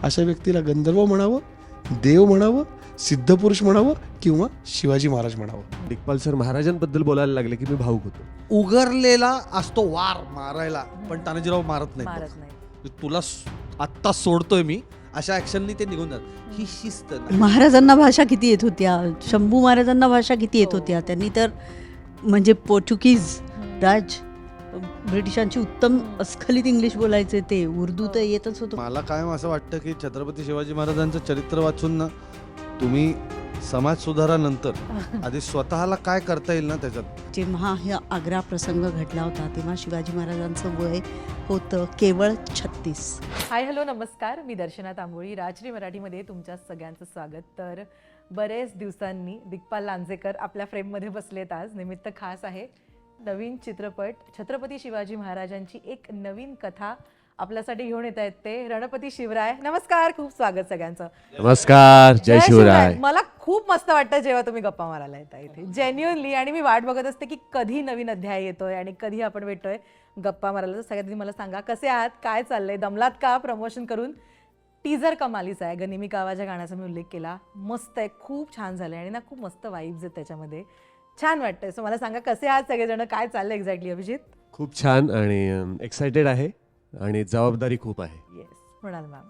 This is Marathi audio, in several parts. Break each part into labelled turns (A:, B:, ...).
A: अशा व्यक्तीला गंधर्व म्हणावं, देव म्हणावं, सिद्धपुरुष म्हणावं किंवा शिवाजी महाराज म्हणावं.
B: दिग्पाल सर महाराजांबद्दल बोलायला लागले की मी भावुक होतो.
C: उगरलेला असतो वार मारायला, पण तानाजीराव मारत नाही.
D: मारत नाही.
C: तुला आत्ता सोडतोय मी, अशा ऍक्शननी ते निघून जात. ही शिस्त नाही.
E: महाराजांना भाषा किती येत होत्या, शंभू महाराजांना भाषा किती येत होत्या. त्यांनी तर म्हणजे पोर्चुगीज राज ब्रिटिशांची उत्तम अस्खलित इंग्लिश बोलायचे, ते उर्दू तर येतच होतं.
C: मला कायम असं वाटतं की छत्रपती शिवाजी महाराजांचं चरित्र वाचून ना तुम्ही समाज सुधारानंतर आधी स्वतःला काय करता येईल ना त्याच्यात.
E: जेव्हा हा आग्रा प्रसंग घडला होता तेव्हा शिवाजी महाराजांचं वय होतं केवळ 36.
D: हाय हॅलो नमस्कार, मी दर्शना तांबोळी. राजश्री मराठीमध्ये तुमच्या सगळ्यांचं स्वागत. तर बरेच दिवसांनी दिग्पाल लांजेकर आपल्या फ्रेममध्ये बसलेत. आज निमित्त खास आहे. नवीन चित्रपट छत्रपती शिवाजी महाराजांची एक नवीन कथा आपल्यासाठी घेऊन येत आहेत ते रणपती शिवराय. नमस्कार, खूप स्वागत सगळ्यांचं.
B: नमस्कार, जय शिवराय.
D: मला खूप मस्त वाटतं जेव्हा तुम्ही गप्पा मारायला येता इथे, जेन्युअनली. आणि मी वाट बघत असते की कधी नवीन अध्याय येतोय आणि कधी आपण भेटतोय गप्पा मारायला. तर सगळ्यात आधी मला सांगा, कसे आहात, काय चाललंय, दमलात का? प्रमोशन करून टीजर कमालीचा आहे. गनिमी कावाच्या गाण्याचा मी उल्लेख केला, मस्त आहे, खूप छान झालंय आणि ना खूप मस्त वाईब्स आहेत त्याच्यामध्ये, छान वाटतंय. सो मला सांगा, कसे आहात सगळेजण, काय चाललंय एक्झॅक्टली? अभिजित?
B: खूप छान आणि एक्सायटेड आहे आणि जबाबदारी खूप आहे.
D: येस, म्हणाल मॅम.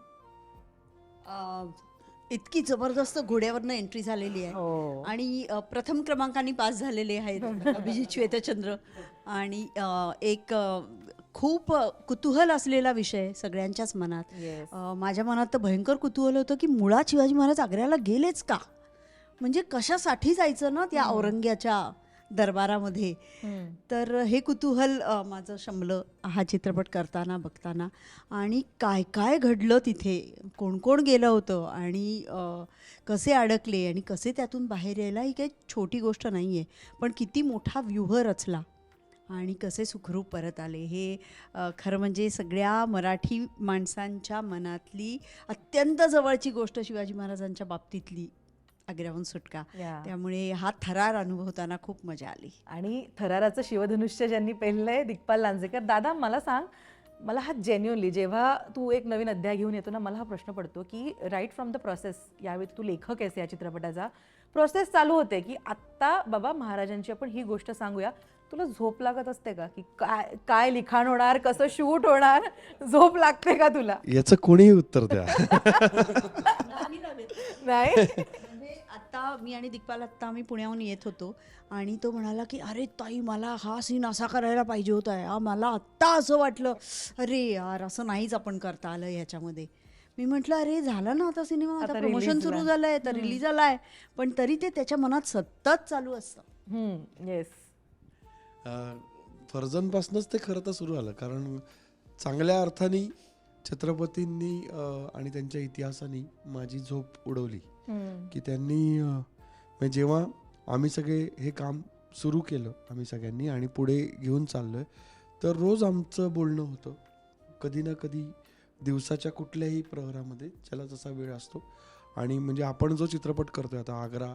E: इतकी जबरदस्त घोड्यावरनं एंट्री झालेली आहे
D: हो.
E: आणि प्रथम क्रमांकाने पास झालेले आहेत अभिजित श्वेतचंद्र. आणि एक खूप कुतूहल असलेला विषय सगळ्यांच्याच मनात.
D: येस.
E: माझ्या मनात तर भयंकर कुतूहल होतं की मुळात शिवाजी महाराज आग्र्याला गेलेच का, म्हणजे कशासाठी जायचं ना त्या औरंग्याच्या दरबारामध्ये. तर हे कुतूहल माझं शमलं हा चित्रपट करताना बघताना. आणि काय काय घडलं तिथे, कोण कोण गेलं होतं आणि कसे अडकले आणि कसे त्यातून बाहेर यायला, ही काही छोटी गोष्ट नाही आहे. पण किती मोठा व्यूह रचला आणि कसे सुखरूप परत आले, हे खरं म्हणजे सगळ्या मराठी माणसांच्या मनातली अत्यंत जवळची गोष्ट शिवाजी महाराजांच्या बाबतीतली, आग्र्याहून सुटका. त्यामुळे हा थरार अनुभवताना खूप मजा आली.
D: आणि थराराचं शिवधनुष्य ज्यांनी पेललंय दिग्पाल लांजेकर. दादा मला सांग, मला हा जेन्युअनली जेव्हा तू एक नवीन अध्याय घेऊन येतो ना, मला हा प्रश्न पडतो की राईट फ्रॉम द प्रोसेस, यावेळी तू लेखक आहेस या चित्रपटाचा, प्रोसेस चालू होते की आत्ता बाबा महाराजांची आपण ही गोष्ट सांगूया, तुला झोप लागत असते का? की काय काय लिखाण होणार, कसं शूट होणार, झोप लागते का तुला?
A: याचं कोणीही उत्तर द्या.
D: नाही.
E: आता मी आणि दिग्पाल आत्ता आम्ही पुण्याहून येत होतो आणि तो म्हणाला की अरे ताई, मला हा सीन असा करायला पाहिजे होता, मला आत्ता असं वाटलं, अरे यार असं नाहीच आपण करता आलं ह्याच्यामध्ये. मी म्हटलं अरे झालं ना आता सिनेमा, आता प्रमोशन
D: release
E: सुरू
D: ला.
E: झालंय, तर रिलीज झालाय, पण तरी ते त्याच्या मनात सतत चालू असतं.
D: येस.
A: फर्जनपासूनच ते खरं तर सुरू झालं, कारण चांगल्या अर्थाने छत्रपतींनी आणि त्यांच्या इतिहासाने माझी झोप उडवली. की त्यांनी म्हणजे जेव्हा आम्ही सगळे हे काम सुरू केलं आम्ही सगळ्यांनी आणि पुढे घेऊन चाललोय, तर रोज आमचं बोलणं होतं, कधी ना कधी दिवसाच्या कुठल्याही प्रहरामध्ये, ज्याला जसा वेळ असतो. आणि म्हणजे आपण जो चित्रपट करतोय आता, आग्रा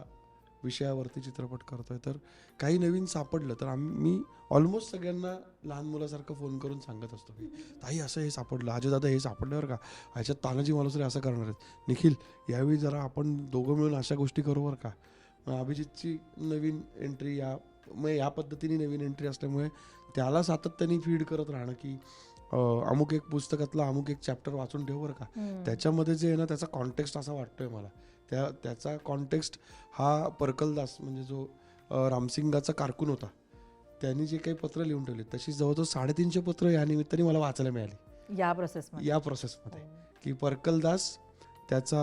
A: विषयावरती चित्रपट करतोय, तर काही नवीन सापडलं तर आम्ही ऑलमोस्ट सगळ्यांना लहान मुलासारखं फोन करून सांगत असतो की ताई असं हे सापडलं, अजय दादा हे सापडल्यावर का, ह्याच्यात तानाजी मालुसरे असं करणार आहेत, निखिल यावेळी जरा आपण दोघं मिळून अशा गोष्टी करू बरं का. मग अभिजितची नवीन एंट्री मग या पद्धतीने नवीन एंट्री असल्यामुळे त्याला सातत्याने फीड करत राहणं की अमुक एक पुस्तकातला अमुक एक चॅप्टर वाचून ठेव बरं का, त्याच्यामध्ये जे आहे ना त्याचा कॉन्टेक्स्ट असा वाटतोय मला, त्याचा कॉन्टेक्स्ट हा परकलदास म्हणजे जो रामसिंगाचा कारकून होता, त्यांनी जे काही पत्र लिहून ठेवले तशी जवळजवळ 350 पत्र या निमित्ताने मला वाचायला मिळाली
D: या प्रोसेसमध्ये.
A: की परकलदास, त्याचा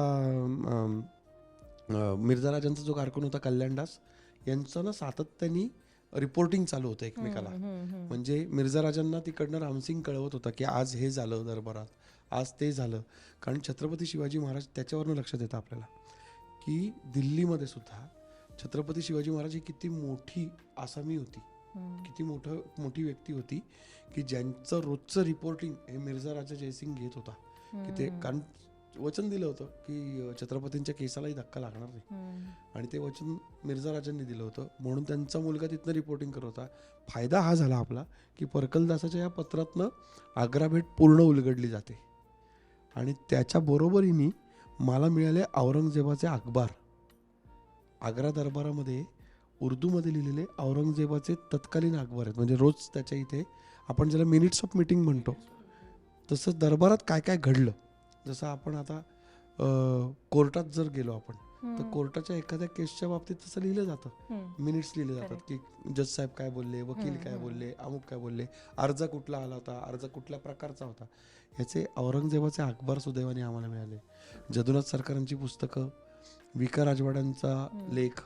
A: मिर्झा राजांचा जो कारकून होता कल्याणदास, यांचं ना सातत्याने रिपोर्टिंग चालू होतं एकमेकाला. म्हणजे मिर्झा राजांना तिकडनं रामसिंग कळवत होता की आज हे झालं दरबारात, आज ते झालं. कारण छत्रपती शिवाजी महाराज, त्याच्यावरनं लक्षात येतं आपल्याला की दिल्लीमध्ये सुद्धा छत्रपती शिवाजी महाराज ही किती मोठी आसामी होती, किती मोठी व्यक्ती होती की ज्यांचं रोजचं रिपोर्टिंग हे मिर्झा राजा जयसिंग घेत होता. की ते कारण वचन दिलं होतं की छत्रपतींच्या केसालाही धक्का लागणार नाही, आणि ते वचन मिर्झा राजांनी दिलं होतं, म्हणून त्यांचा मुलगा तिथनं रिपोर्टिंग करत होता. फायदा हा झाला आपला की परकलदासाच्या या पत्रातनं आग्रा भेट पूर्ण उलगडली जाते आणि त्याच्या बरोबरीने मला मिळाले औरंगजेबाचे अखबार. आग्रा दरबारामध्ये उर्दूमध्ये लिहिलेले औरंगजेबाचे तत्कालीन अखबार आहेत. म्हणजे रोज त्याच्या इथे आपण ज्याला मिनिट्स ऑफ मीटिंग म्हणतो तसं दरबारात काय काय घडलं. जसं आपण आता कोर्टात जर गेलो आपण तर कोर्टाच्या एखाद्या केसच्या बाबतीत तसं लिहिलं जातं. मिनिट्स लिहिले जातात की जज साहेब काय बोलले, वकील काय बोलले, अमुक काय बोलले, अर्ज कुठला आला होता, अर्ज कुठल्या प्रकारचा होता. ह्याचे औरंगजेबाचे अखबार सुदैवाने आम्हाला मिळाले. जदुनाथ सरकारांची पुस्तकं, विका राजवाड्यांचा लेख,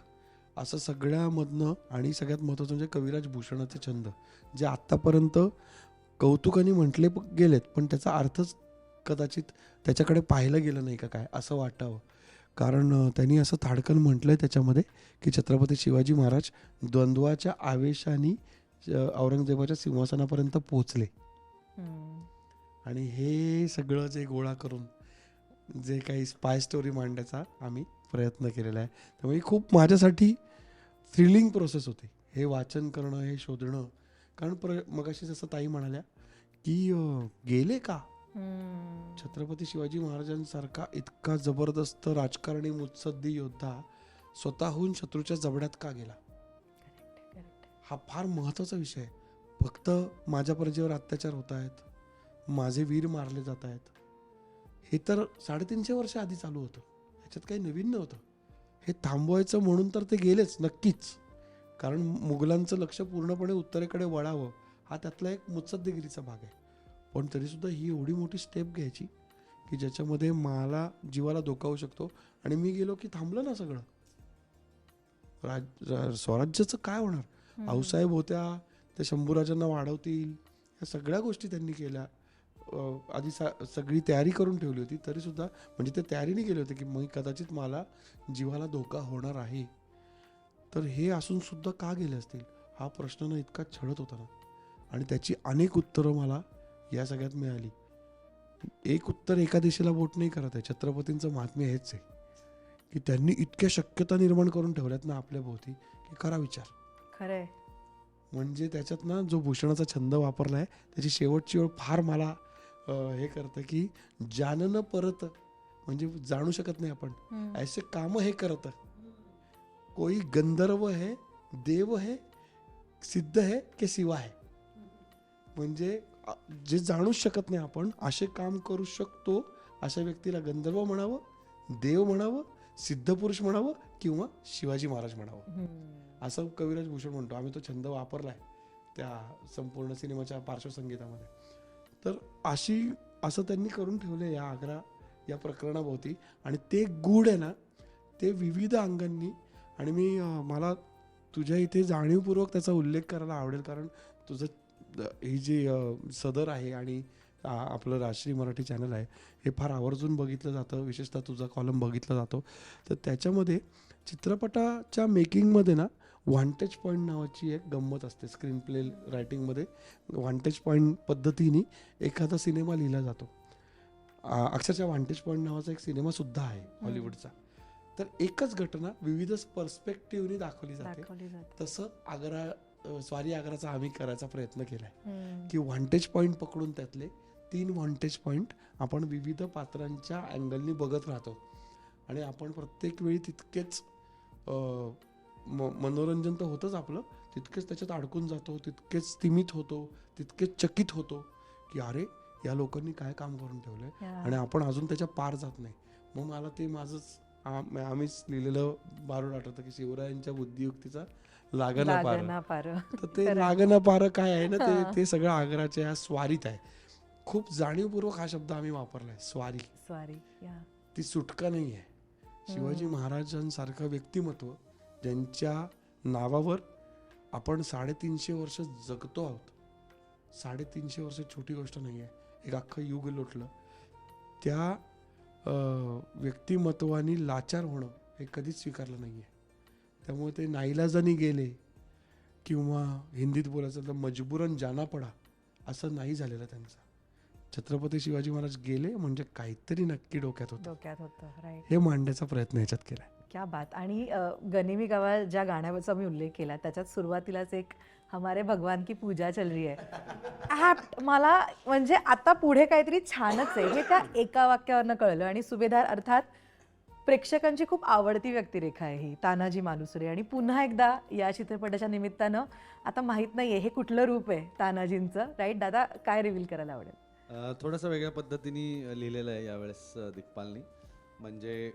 A: असं सगळ्यामधनं. आणि सगळ्यात महत्त्वाचं म्हणजे कविराज भूषणाचे छंद, जे आत्तापर्यंत कौतुकाने म्हटले गेलेत पण त्याचा अर्थच कदाचित त्याच्याकडे पाहिलं गेलं नाही का काय असं वाटावं. कारण त्यांनी असं थाडकन म्हटलंय त्याच्यामध्ये की छत्रपती शिवाजी महाराज द्वंद्वाच्या आवेशाने औरंगजेबाच्या सिंहासनापर्यंत पोहोचले. आणि हे सगळं जे गोळा करून जे काही स्पाय स्टोरी मांडण्याचा आम्ही प्रयत्न केलेला आहे. त्यामुळे ही खूप माझ्यासाठी थ्रिलिंग प्रोसेस होती हे वाचन करणं, हे शोधणं. कारण मगाशी जसं ताई म्हणाल्या की गेले का छत्रपती शिवाजी महाराजांसारखा इतका जबरदस्त राजकारणी मुत्सद्दी योद्धा स्वतःहून शत्रूच्या जबड्यात का गेला, हा फार महत्त्वाचा विषय आहे. फक्त माझ्या प्रजेवर अत्याचार होत आहेत, माझे वीर मारले जात आहेत, हे तर 350 वर्ष आधी चालू होतं. ह्याच्यात काही नवीन नव्हतं. हे थांबवायचं म्हणून तर ते गेलेच नक्कीच. कारण मुघलांचं लक्ष पूर्णपणे उत्तरेकडे वळावं हा त्यातला एक मुत्सद्देगिरीचा भाग आहे. पण तरीसुद्धा ही एवढी मोठी स्टेप घ्यायची की ज्याच्यामध्ये मला जीवाला धोका होऊ शकतो. आणि मी गेलो की थांबलं ना सगळं. स्वराज्याचं काय होणार. आऊसाहेब होत्या, त्या शंभूराजांना वाढवतील, या सगळ्या गोष्टी त्यांनी केल्या. आधी सगळी तयारी करून ठेवली होती. तरीसुद्धा म्हणजे ते तयारीने गेले होते की मग कदाचित मला जीवाला धोका होणार आहे. तर हे असून सुद्धा का गेले असतील हा प्रश्न ना इतका छळत होता ना. आणि त्याची अनेक उत्तरं मला या सगळ्यात मिळाली. एक उत्तर एका दिशेला बोट नाही करत आहे. छत्रपतींचं महात्म्य हेच आहे की त्यांनी इतक्या शक्यता निर्माण करून ठेवल्यात ना आपल्या भोवती की करा विचार.
D: खरंय.
A: म्हणजे त्याच्यात ना जो भूषणाचा छंद वापरलाय त्याची शेवटची ओळ फार मला हे करतं की जानन परत, म्हणजे जाणू शकत नाही आपण, ऐसे काम हे करत, कोई गंधर्व है, देव है, सिद्ध है के सिवा है. म्हणजे जे जाणूच शकत नाही आपण असे काम करू शकतो, अशा व्यक्तीला गंधर्व म्हणावं, देव म्हणावं, सिद्ध पुरुष म्हणावं किंवा शिवाजी महाराज म्हणावं, असं कविराज भूषण म्हणतो. आम्ही तो छंद वापरलाय त्या संपूर्ण सिनेमाच्या पार्श्वसंगीतामध्ये. तर असं त्यांनी करून ठेवलं या आग्रा या प्रकरणाभोवती. आणि ते गूढ आहे ना ते विविध अंगांनी. आणि मला तुझ्या इथे जाणीवपूर्वक त्याचा उल्लेख करायला आवडेल, कारण तुझं ही जी सदर आहे आणि आपलं राजश्री मराठी चॅनल आहे हे फार आवर्जून बघितलं जातं. विशेषतः तुझा कॉलम बघितला जातो. तर त्याच्यामध्ये चित्रपटाच्या मेकिंगमध्ये ना व्हांटेज पॉईंट नावाची एक गंमत असते. स्क्रीन प्ले रायटिंगमध्ये व्हांटेज पॉईंट पद्धतीने एखादा सिनेमा लिहिला जातो. अक्षरशः व्हांटेज पॉईंट नावाचा एक सिनेमा सुद्धा आहे हॉलिवूडचा. तर एकच घटना विविध पर्स्पेक्टिव्हने दाखवली जाते. तसं स्वारी आग्राचा आम्ही करायचा प्रयत्न केलाय की व्हांटेज पॉईंट पकडून त्यातले 3 व्हांटेज पॉईंट आपण विविध पात्रांच्या अँगलनी बघत राहतो. आणि आपण प्रत्येक वेळी तितकेच मनोरंजन तर होतंच आपलं, तितकेच त्याच्यात अडकून जातो, तितकेच स्तिमित होतो, तितकेच चकित होतो की अरे या लोकांनी काय काम करून ठेवलंय आणि आपण अजून त्याच्या पार जात नाही. मग मला ते माझंच आम्हीच लिहिलेलं बारूड आठवतं की शिवरायांच्या बुद्धियुक्तीचा लागना पार. तर ते लागना पार काय आहे ना ते सगळं आग्राच्या या स्वारीत आहे. खूप जाणीवपूर्वक हा शब्द आम्ही वापरलाय, स्वारी. ती सुटका नाही आहे. शिवाजी महाराजांसारखं व्यक्तिमत्व ज्यांच्या नावावर आपण 350 वर्ष जगतो आहोत. 350 वर्ष छोटी गोष्ट नाही आहे. एक अख्खं युग लोटलं. त्या व्यक्तिमत्वानी लाचार होणं हे कधीच स्वीकारलं नाही आहे. त्यामुळे ते नाईलाजानी गेले किंवा हिंदीत बोलायचं तर मजबूरन जाना पडा असं नाही झालेलं त्यांचं. छत्रपती शिवाजी महाराज गेले म्हणजे काहीतरी नक्की डोक्यात होतं,
D: डोक्यात होतं. राईट.
A: हे मांडण्याचा प्रयत्न ह्याच्यात केलाय.
D: क्या बात. आणि गनिमी गावा ज्या गाण्याचा मी उल्लेख केला त्याच्यात सुरुवातीलाच एक हमारे भगवान की पूजा चल रही आहे ऍप्ट. मला म्हणजे आता पुढे काहीतरी छानच आहे हे त्या एका वाक्यावरनं कळलं. आणि सुभेदार अर्थात प्रेक्षकांची खूप आवडती व्यक्तिरेखा आहे ही, तानाजी मालुसरे. आणि पुन्हा एकदा या चित्रपटाच्या निमित्तानं आता माहीत नाहीये हे कुठलं रूप आहे तानाजींचं. राईट दादा, काय रिव्हील करायला आवडेल?
C: थोडंसं वेगळ्या पद्धतीने लिहिलेलं आहे यावेळेस दिग्पालनी. म्हणजे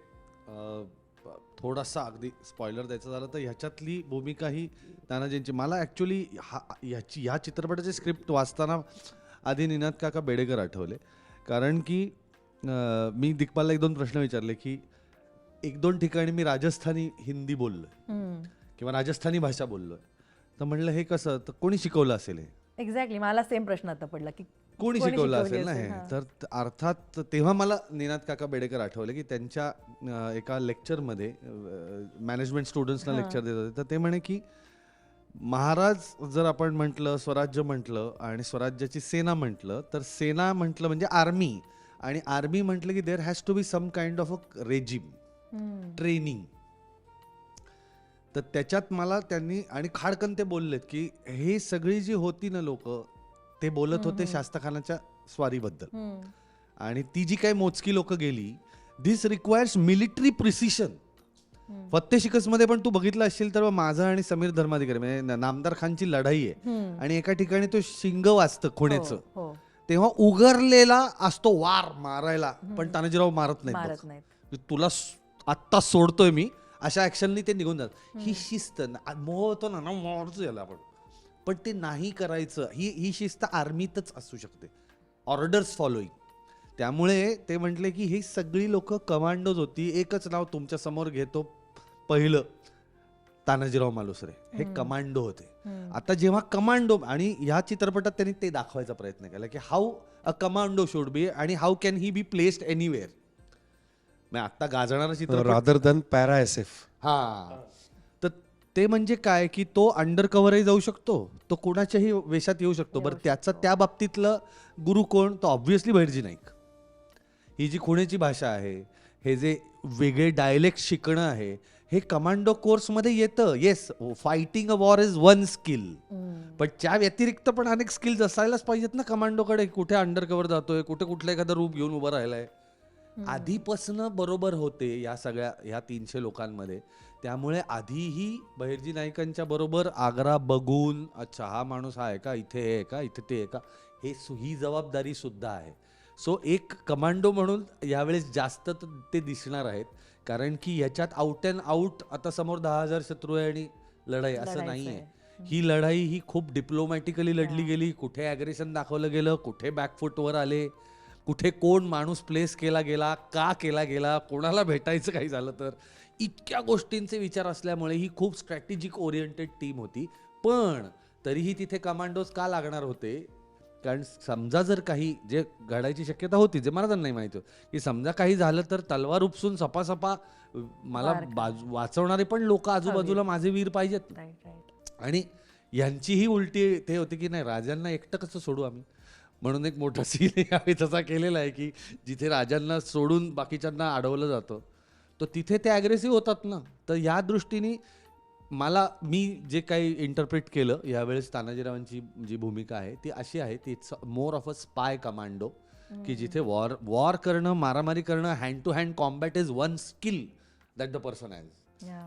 C: थोडासा अगदी स्पॉइलर द्यायचं झालं तर ह्याच्यातली भूमिका ही तानाजींची. मला ॲक्च्युली ह्या चित्रपटाचे स्क्रिप्ट वाचताना आधी निनाद काका बेडेकर आठवले. कारण की मी दिग्पालला 1-2 प्रश्न विचारले की 1-2 ठिकाणी मी राजस्थानी हिंदी बोललोय किंवा राजस्थानी भाषा बोललोय, तर म्हणलं हे कसं, तर कोणी शिकवलं असेल हे,
D: एक्झॅक्टली मला सेम प्रश्न आता पडला की
C: कोणी शिकवलं असेल ना हे.
D: हां.
C: तर अर्थात तेव्हा मला निनाद काका बेडेकर आठवले की त्यांच्या एका लेक्चरमध्ये मॅनेजमेंट स्टुडंट्सना लेक्चर देत होते, तर ते म्हणे की महाराज जर आपण म्हटलं, स्वराज्य म्हटलं आणि स्वराज्याची सेना म्हटलं, तर सेना म्हटलं म्हणजे आर्मी, आणि आर्मी म्हटलं की there has to be some kind of a regime, training. तर त्याच्यात मला त्यांनी आणि खाडकन ते बोललेत की हे सगळी जी होती ना लोक, ते बोलत होते शास्त्रखानाच्या स्वारीबद्दल. आणि ती जी काही मोजकी लोक गेली, दिस रिक्वायर्स मिलिटरी प्रिसिशन. फत्ते शिकसमध्ये पण तू बघितलं असशील तर माझा आणि समीर धर्माधिकारी म्हणजे नामदार खानची लढाई आहे आणि एका ठिकाणी तो शिंग वाजतं खुणेचं,
D: हो,
C: तेव्हा उगरलेला असतो वार मारायला, पण तानाजीराव मारत
D: मारत
C: नाही.
D: नाहीत.
C: तुला आत्ता सोडतोय मी, अशा ऍक्शननी ते निघून जातात. ही शिस्त मोह होतो ना मोहच याला आपण, पण ते नाही करायचं. ही शिस्त आर्मीतच असू शकते, ऑर्डर्स फॉलोईंग. त्यामुळे ते म्हटले की ही सगळी लोक कमांडोज होती. एकच नाव तुमच्या समोर घेतो, पहिलं तानाजीराव मालुसरे हे कमांडो होते. आता जेव्हा कमांडो, आणि ह्या चित्रपटात त्यांनी ते दाखवायचा प्रयत्न केला की how a commando should be आणि how can he be placed anywhere. आता गाजणारा चित्रपट
A: रादर दॅन पॅरा SF.
C: हा, तर ते म्हणजे काय की तो अंडर कव्हरही जाऊ शकतो, तो कोणाच्याही वेशात येऊ शकतो. बरं, त्याचं त्या बाबतीतलं गुरु कोण? तो ऑब्व्हियसली बहिर्जी नाईक. ही जी खुणेची भाषा आहे, हे जे वेगळे डायलेक्ट शिकणं आहे, हे कमांडो कोर्समध्ये येतं. Yes, fighting a war is one skill, पण त्या व्यतिरिक्त पण अनेक स्किल्स असायलाच पाहिजेत ना कमांडोकडे. कुठे अंडर कव्हर जातोय, कुठे कुठलं एखादं रूप घेऊन उभं राहिलाय, आधीपासून बरोबर होते या सगळ्या ह्या 300 लोकांमध्ये. त्यामुळे आधीही बहिर्जी नाईकांच्या बरोबर आग्रा बघून, अच्छा हा माणूस हा आहे का, इथे आहे का, इथे ते आहे का, ही जबाबदारी सुद्धा आहे. सो एक कमांडो म्हणून यावेळेस जास्त ते दिसणार आहेत, कारण की याच्यात आउट अँड आउट आता समोर 10,000 शत्रू आहे आणि लढाई असं नाहीये. ही लढाई ही खूप डिप्लोमॅटिकली लढली गेली. कुठे ॲग्रेशन दाखवलं गेलं, कुठे बॅकफुटवर आले, कुठे कोण माणूस प्लेस केला गेला, का केला गेला, कोणाला भेटायचं काही झालं तर, इतक्या गोष्टींचे विचार असल्यामुळे ही खूप स्ट्रॅटेजिक ओरिएंटेड टीम होती. पण तरीही तिथे कमांडोज का लागणार होते? कारण समजा जर काही जे घडायची शक्यता होती, जे महाराजांना नाही माहिती होतं, की समजा काही झालं तर तलवार उपसून सपासपा मला वाचवणारे पण लोक आजूबाजूला माझे वीर पाहिजेत. आणि यांचीही उलटी ते होती की नाही, राजांना एकटं कसं सोडू आम्ही, म्हणून एक मोठा सीन यावेळी तसा केलेला आहे की जिथे राजांना सोडून बाकीच्यांना अडवलं जातं, तर तिथे ते ॲग्रेसिव्ह होतात ना. तर या दृष्टीने मी जे काही इंटरप्रेट केलं यावेळेस तानाजीरावांची जी भूमिका आहे ती अशी आहे, ती it's more of a spy commando, की जिथे वॉर करणं, मारामारी करणं, hand to hand combat is one skill that the person has.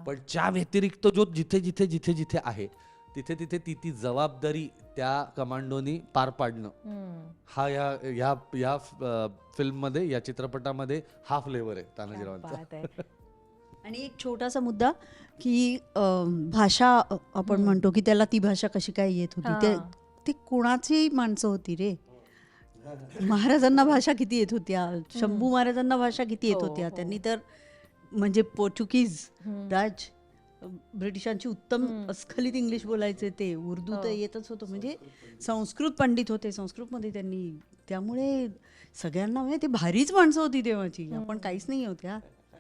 C: पण त्या व्यतिरिक्त जो जिथे जिथे जिथे जिथे आहे तिथे तिथे ती जबाबदारी त्या कमांडोनी पार पाडणं, हा या फिल्ममध्ये, या चित्रपटामध्ये हा फ्लेवर आहे तानाजीरावांचा.
E: आणि एक छोटासा मुद्दा की भाषा आपण म्हणतो की त्याला ती भाषा कशी काय येत होती, ते कोणाची माणसं होती रे. महाराजांना भाषा किती येत होत्या, शंभू महाराजांना भाषा किती येत होत्या. त्यांनी तर म्हणजे पोर्चुगीज राज ब्रिटिशांची उत्तम अस्खलित इंग्लिश बोलायचे, ते उर्दू तर येतच होतं. म्हणजे संस्कृत पंडित होते, संस्कृतमध्ये त्यांनी. त्यामुळे सगळ्यांना म्हणजे ते भारीच माणसं होती तेव्हाची, आपण काहीच नाही होत्या.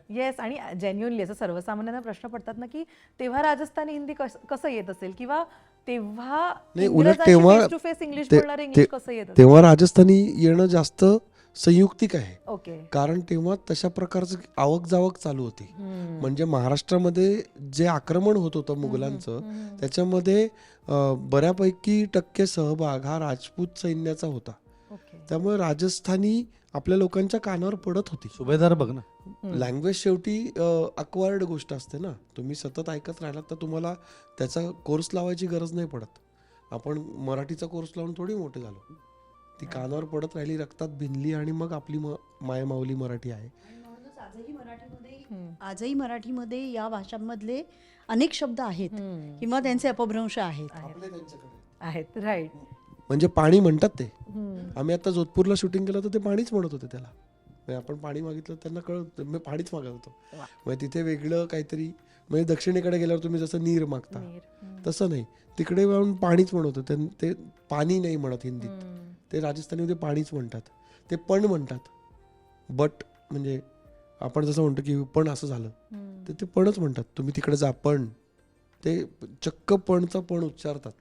D: येस. आणि जेन्युअनली असं सर्वसामान्यांना प्रश्न पडतात ना की तेव्हा राजस्थानी हिंदी कसं येत असेल, किंवा तेव्हा
A: नाही, उलट तेव्हा
D: फेस टू फेस इंग्लिश
A: ते-
D: बोलणारे
A: ते-
D: इंग्लिश कसं येतं?
A: तेव्हा राजस्थानी येणं जास्त संयुक्तिक आहे,
D: ओके.
A: कारण तेव्हा तशा प्रकारचं आवक जावक चालू होती. म्हणजे महाराष्ट्रामध्ये जे आक्रमण होत होतं मुघलांचं, त्याच्यामध्ये बऱ्यापैकी टक्के सहभाग हा राजपूत सैन्याचा होता.
D: ओके.
A: त्यामुळे राजस्थानी आपल्या लोकांच्या कानावर पडत होती.
C: सुभेदार बघ ना.
A: लँग्वेज शेवटी अक्वायर्ड गोष्ट असते ना. तुम्ही सतत ऐकत राहिलात तर तुम्हाला त्याचा कोर्स लावायची गरज नाही पडत. आपण मराठीचा कोर्स लावून थोडी मोठे झालो. ती कानावर पडत राहिली, रक्तात भिनली आणि मग आपली मायमाऊली मराठी आहे.
E: आणि म्हणूनच आजही मराठीमध्ये या भाषांमधले अनेक शब्द आहेत किंवा त्यांचे अपभ्रंश आहेत.
D: आहेत. राईट.
A: म्हणजे पाणी म्हणतात ते. आम्ही आता जोधपूरला शूटिंग केलं तर ते पाणीच म्हणत होते त्याला. म्हणजे आपण पाणी मागितलं त्यांना कळत, मी पाणीच मागत होतो. म्हणजे तिथे वेगळं काहीतरी, म्हणजे दक्षिणेकडे गेल्यावर तुम्ही जसं नीर मागता तसं नाही, तिकडे जाऊन पाणीच म्हणत होते. ते पाणी नाही म्हणत हिंदीत, ते राजस्थानीमध्ये पाणीच म्हणतात. ते पण म्हणतात. बट म्हणजे आपण जसं म्हणतो की पण असं झालं, तर ते पणच म्हणतात. तुम्ही तिकडे जा पण, ते चक्क पणचा पण उच्चारतात.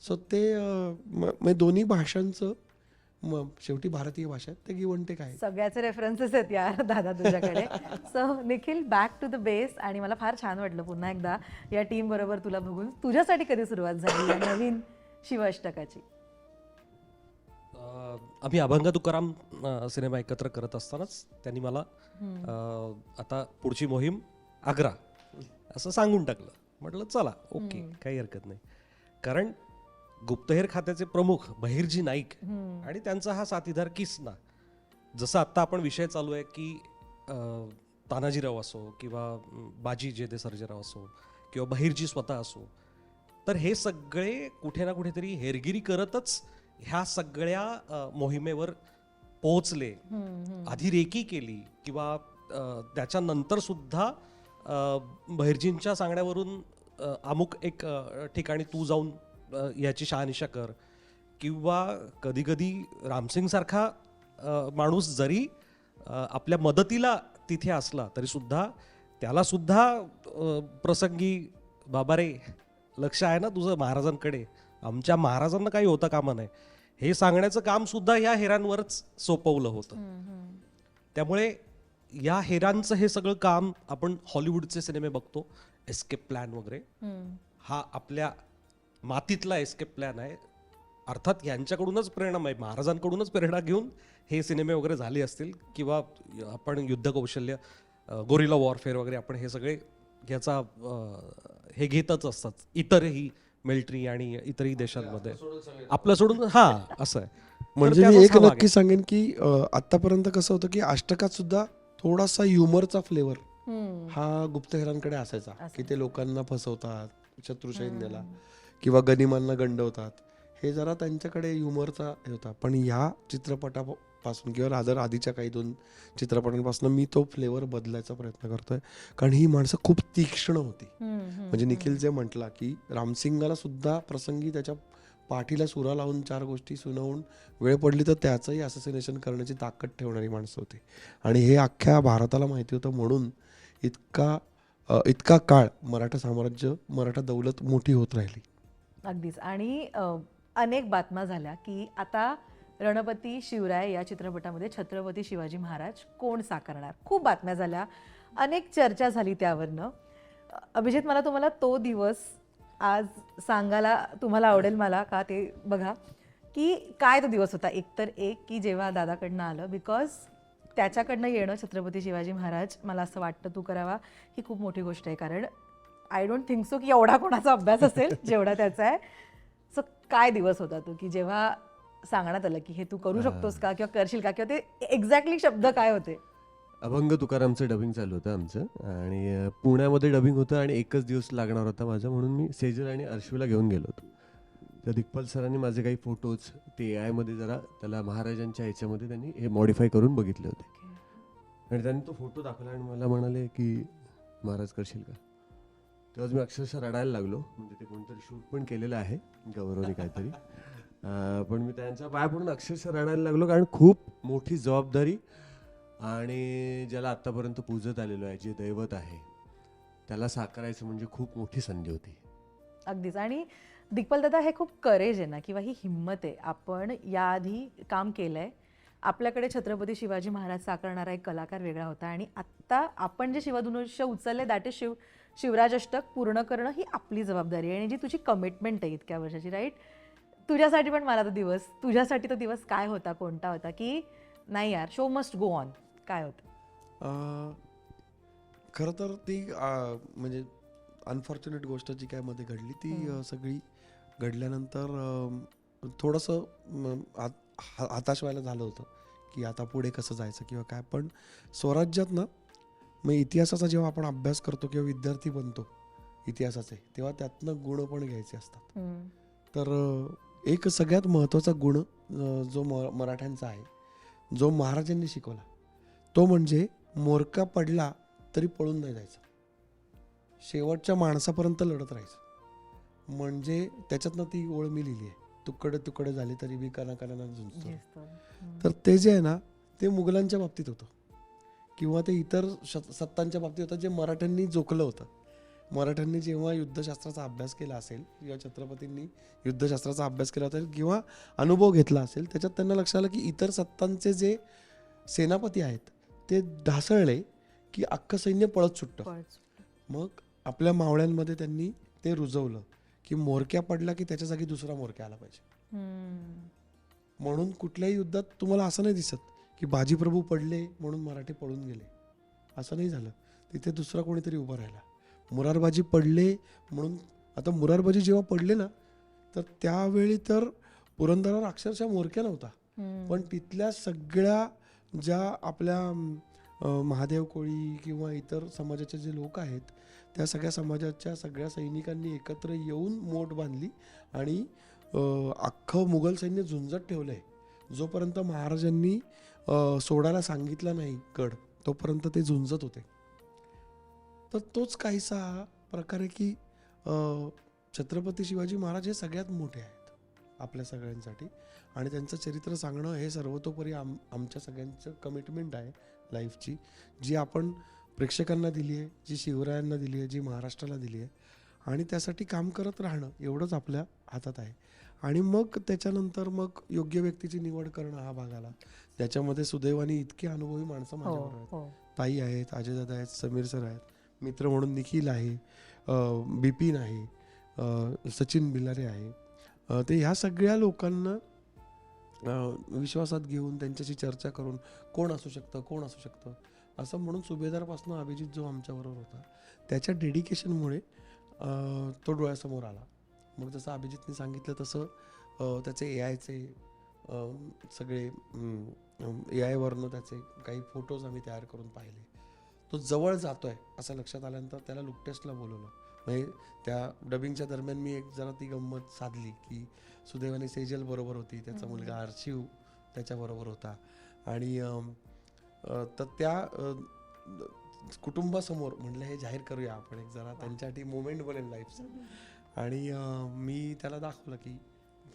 A: सो ते म्हणजे दोन्ही भाषांचं शेवटी भारतीय भाषा आहे, ते गिव्ह अँड टेक आहे.
D: सगळ्याचे रेफरन्सेस आहेत यार दादा तुझ्याकडे. So Nikhil, back to the base. आणि मला फार छान वाटलं पुन्हा एकदा या टीम बरोबर तुला बघून. तुझ्यासाठी कधी सुरुवात झाली या नवीन शिवाष्टकाची?
F: आम्ही अभंग तुकाराम सिनेमा एकत्र करत असतानाच त्यांनी मला आता पुढची मोहीम आग्रा असं सांगून टाकलं. म्हटलं चला ओके, काही हरकत नाही. कारण गुप्तहेर खात्याचे प्रमुख बहिर्जी नाईक आणि त्यांचा हा साथीदार किसना, जसं आत्ता आपण विषय चालू आहे की तानाजीराव असो किंवा बाजी जेदे सर्जेराव असो किंवा बहिर्जी स्वतः असो, तर हे सगळे कुठे ना कुठेतरी हेरगिरी करतच ह्या सगळ्या मोहिमेवर पोहोचले, अधिरेकी केली किंवा त्याच्यानंतर सुद्धा बहिर्जींच्या सांगण्यावरून अमुक एक ठिकाणी तू जाऊन याची शहानिशा कर, किंवा कधी कधी रामसिंग सारखा माणूस जरी आपल्या मदतीला तिथे असला तरी सुद्धा त्याला सुद्धा प्रसंगी बाबा रे लक्ष आहे ना तुझं महाराजांकडे, आमच्या महाराजांना काही होता कामा नाही, हे सांगण्याचं काम सुद्धा या हेरांवरच सोपवलं होतं. त्यामुळे या हेरांचं हे सगळं काम आपण हॉलिवूडचे सिनेमे बघतो, एस्केप प्लॅन वगैरे, हा आपल्या मातीतला एस्केप प्लॅन आहे. अर्थात यांच्याकडूनच प्रेरणा, महाराजांकडूनच प्रेरणा घेऊन हे सिनेमे वगैरे झाले असतील, किंवा आपण युद्ध कौशल्य, गोरिला वॉरफेअर वगैरे, आपण हे सगळे याचा हे घेतच असतात इतरही मिलिटरी आणि इतरही देशांमध्ये आपलं सोडून. हा असं आहे.
A: म्हणजे मी एक नक्की सांगेन की आतापर्यंत कसं होतं की अष्टकात सुद्धा थोडासा ह्युमरचा फ्लेवर हा गुप्तहेरांकडे असायचा, की ते लोकांना फसवतात, शत्रू सैन्याला किंवा गनिमांना गंडवतात. हे जरा त्यांच्याकडे ह्युमरचा हे होता. पण ह्या चित्रपटापासून किंवा रादर आधीच्या काही 2 चित्रपटांपासून मी तो फ्लेवर बदलायचा प्रयत्न करतोय, कारण ही माणसं खूप तीक्ष्ण होती. म्हणजे निखिल जे म्हटला की रामसिंगाला सुद्धा प्रसंगी त्याच्या पाठीला सुरा लावून 4 गोष्टी सुनावून वेळ पडली तर त्याचंही असोसिनेशन करण्याची ताकद ठेवणारी माणसं होती. आणि हे अख्ख्या भारताला माहिती होतं, म्हणून इतका काळ मराठा साम्राज्य, मराठा दौलत मोठी होत राहिली.
D: अगदीच. आणि अनेक बातम्या झाल्या की आता रणपती शिवराय या चित्रपटामध्ये छत्रपती शिवाजी महाराज कोण साकारणार. खूप बातम्या झाल्या, अनेक चर्चा झाली त्यावरनं. अभिजित, मला तुम्हाला तो दिवस आज सांगायला तुम्हाला आवडेल मला, का ते बघा की काय तो दिवस होता. एकतर की जेव्हा दादाकडनं आलं, बिकॉज त्याच्याकडनं येणं छत्रपती शिवाजी महाराज, मला असं वाटतं तू करावा, ही खूप मोठी गोष्ट आहे. कारण आय डोंट थिंक सो की एवढा कोणाचा अभ्यास असेल जेवढा त्याचा आहे. सो काय दिवस होता तो की जेव्हा सांगण्यात आलं की हे तू करू शकतोस का किंवा करशील का, किंवा ते एक्झॅक्टली शब्द काय होते?
B: अभंग तुकारामचं डबिंग चालू होतं आमचं, आणि पुण्यामध्ये डबिंग होतं आणि एकच दिवस लागणार होता माझा, म्हणून मी सेजल आणि अर्शूला घेऊन गेलो होतो. तर दिग्पाल सरांनी माझे काही फोटोज ते AI मध्ये जरा त्याला महाराजांच्या ह्याच्यामध्ये त्यांनी हे मॉडिफाय करून बघितले होते. आणि त्यांनी तो फोटो दाखवला आणि मला म्हणाले की महाराज करशील का. तेव्हाच मी अक्षरशः रडायला लागलो. म्हणजे ते कोणतरी शूट पण केलेलं आहे गौरवने काहीतरी, पण मी त्यांच्या पाया पडून अक्षरशः रडायला लागलो, कारण खूप मोठी जबाबदारी, आणि ज्याला आत्तापर्यंत पूजत आलेलो आहे, जे दैवत आहे, त्याला साकारायचं म्हणजे खूप मोठी संधी होती.
D: अगदीच. आणि दिग्पाल दादा, हे खूप करेज आहे ना, किंवा ही हिंमत आहे. आपण याआधी काम केलंय. आपल्याकडे छत्रपती शिवाजी महाराज साकारणारा एक कलाकार वेगळा होता आणि आत्ता आपण जे शिवधनुष्य उचलले दॅट इज शिवराज अष्टक पूर्ण करणं ही आपली जबाबदारी आहे आणि जी तुझी कमिटमेंट आहे इतक्या वर्षाची, राईट? तुझ्यासाठी पण मला तो दिवस, तुझ्यासाठी तो दिवस काय होता, कोणता होता, की नाही यार, शो मस्ट गो ऑन, काय होतं?
A: खरं तर ती म्हणजे अनफॉर्च्युनेट गोष्ट जी काय मध्ये घडली ती सगळी घडल्यानंतर थोडंसं हताश व्हायला झालं होतं की आता पुढे कसं जायचं किंवा काय. पण स्वराज्यात ना, मग इतिहासाचा जेव्हा आपण अभ्यास करतो किंवा विद्यार्थी बनतो इतिहासाचे, तेव्हा त्यातनं गुण पण घ्यायचे असतात. तर एक सगळ्यात महत्त्वाचा गुण जो मराठ्यांचा आहे, जो महाराजांनी शिकवला, तो म्हणजे मोरका पडला तरी पळून नाही जायचं, शेवटच्या माणसापर्यंत लढत राहायचं. म्हणजे त्याच्यातनं ती ओळ मी लिहिली आहे, तुकडे तुकडे झाले तरी बी कणाकणांना झुंजतो. तर ते जे आहे ना, ते मुघलांच्या बाबतीत होतं किंवा ते इतर सत्तांच्या बाबतीत होतं, जे मराठ्यांनी जोखलं होतं. मराठ्यांनी जेव्हा युद्धशास्त्राचा अभ्यास केला असेल किंवा छत्रपतींनी युद्धशास्त्राचा अभ्यास केला असेल किंवा अनुभव घेतला असेल, त्याच्यात त्यांना लक्षात आलं की इतर सत्तांचे जे सेनापती आहेत ते ढासळले की अख्खं सैन्य पळत सुटतं. मग आपल्या मावळ्यांमध्ये त्यांनी ते रुजवलं की मोरक्या पडला की त्याच्या जागी दुसरा मोरक्या आला पाहिजे. म्हणून कुठल्याही युद्धात तुम्हाला असं नाही दिसत की बाजीप्रभू पडले म्हणून मराठी पळून गेले, असं नाही झालं. तिथे दुसरा कोणीतरी उभा राहिला. मुरारबाजी पडले म्हणून, आता मुरारबाजी जेव्हा पडले ना, तर त्यावेळी तर पुरंदरावर अक्षरशः मोरक्या नव्हता, पण तिथल्या सगळ्या ज्या आपल्या महादेव कोळी किंवा इतर समाजाचे जे लोक आहेत, त्या सगळ्या समाजाच्या सगळ्या सैनिकांनी एकत्र येऊन मोठ बांधली आणि अख्खं मुघल सैन्य झुंजत ठेवलंय. जोपर्यंत महाराजांनी सोडायला सांगितलं नाही गड, तोपर्यंत ते झुंजत होते. तर तोच काहीसा प्रकार आहे की छत्रपती शिवाजी महाराज हे सगळ्यात मोठे आहेत आपल्या सगळ्यांसाठी आणि त्यांचं चरित्र सांगणं हे सर्वतोपरी आमच्या सगळ्यांचं कमिटमेंट आहे लाईफची, जी आपण प्रेक्षकांना दिली आहे, जी शिवरायांना दिली आहे, जी महाराष्ट्राला दिली आहे. आणि त्यासाठी काम करत राहणं एवढंच आपल्या हातात आहे. आणि मग त्याच्यानंतर मग योग्य व्यक्तीची निवड करणं हा भाग आला, ज्याच्यामध्ये सुदैवाने इतकी अनुभवी माणसं माझ्याबरोबर आहेत. ताई आहेत, अजयदादा आहेत, समीर सर आहेत, मित्र म्हणून निखिल आहे, बिपिन आहे, सचिन बिलारे आहे. ते ह्या सगळ्या लोकांना विश्वासात घेऊन त्यांच्याशी चर्चा करून कोण असू शकतं असं म्हणून सुभेदारपासून अभिजित जो आमच्याबरोबर होता, त्याच्या डेडिकेशनमुळे तो डोळ्यासमोर आला. मग जसं अभिजितने सांगितलं तसं त्याचे AIचे सगळे AI वरनं त्याचे काही फोटोज आम्ही तयार करून पाहिले. तो जवळ जातोय असं लक्षात आल्यानंतर त्याला लुक टेस्टला बोलवलं. म्हणजे त्या डबिंगच्या दरम्यान मी एक जरा ती गंमत साधली की सुदैवाने सेजल बरोबर होती, त्याचा मुलगा अर्शिव त्याच्याबरोबर होता आणि तर त्या कुटुंबासमोर म्हटलं हे जाहीर करूया आपण, एक जरा त्यांच्यासाठी मोमेंट बनेल लाईफचा. आणि मी त्याला दाखवलं की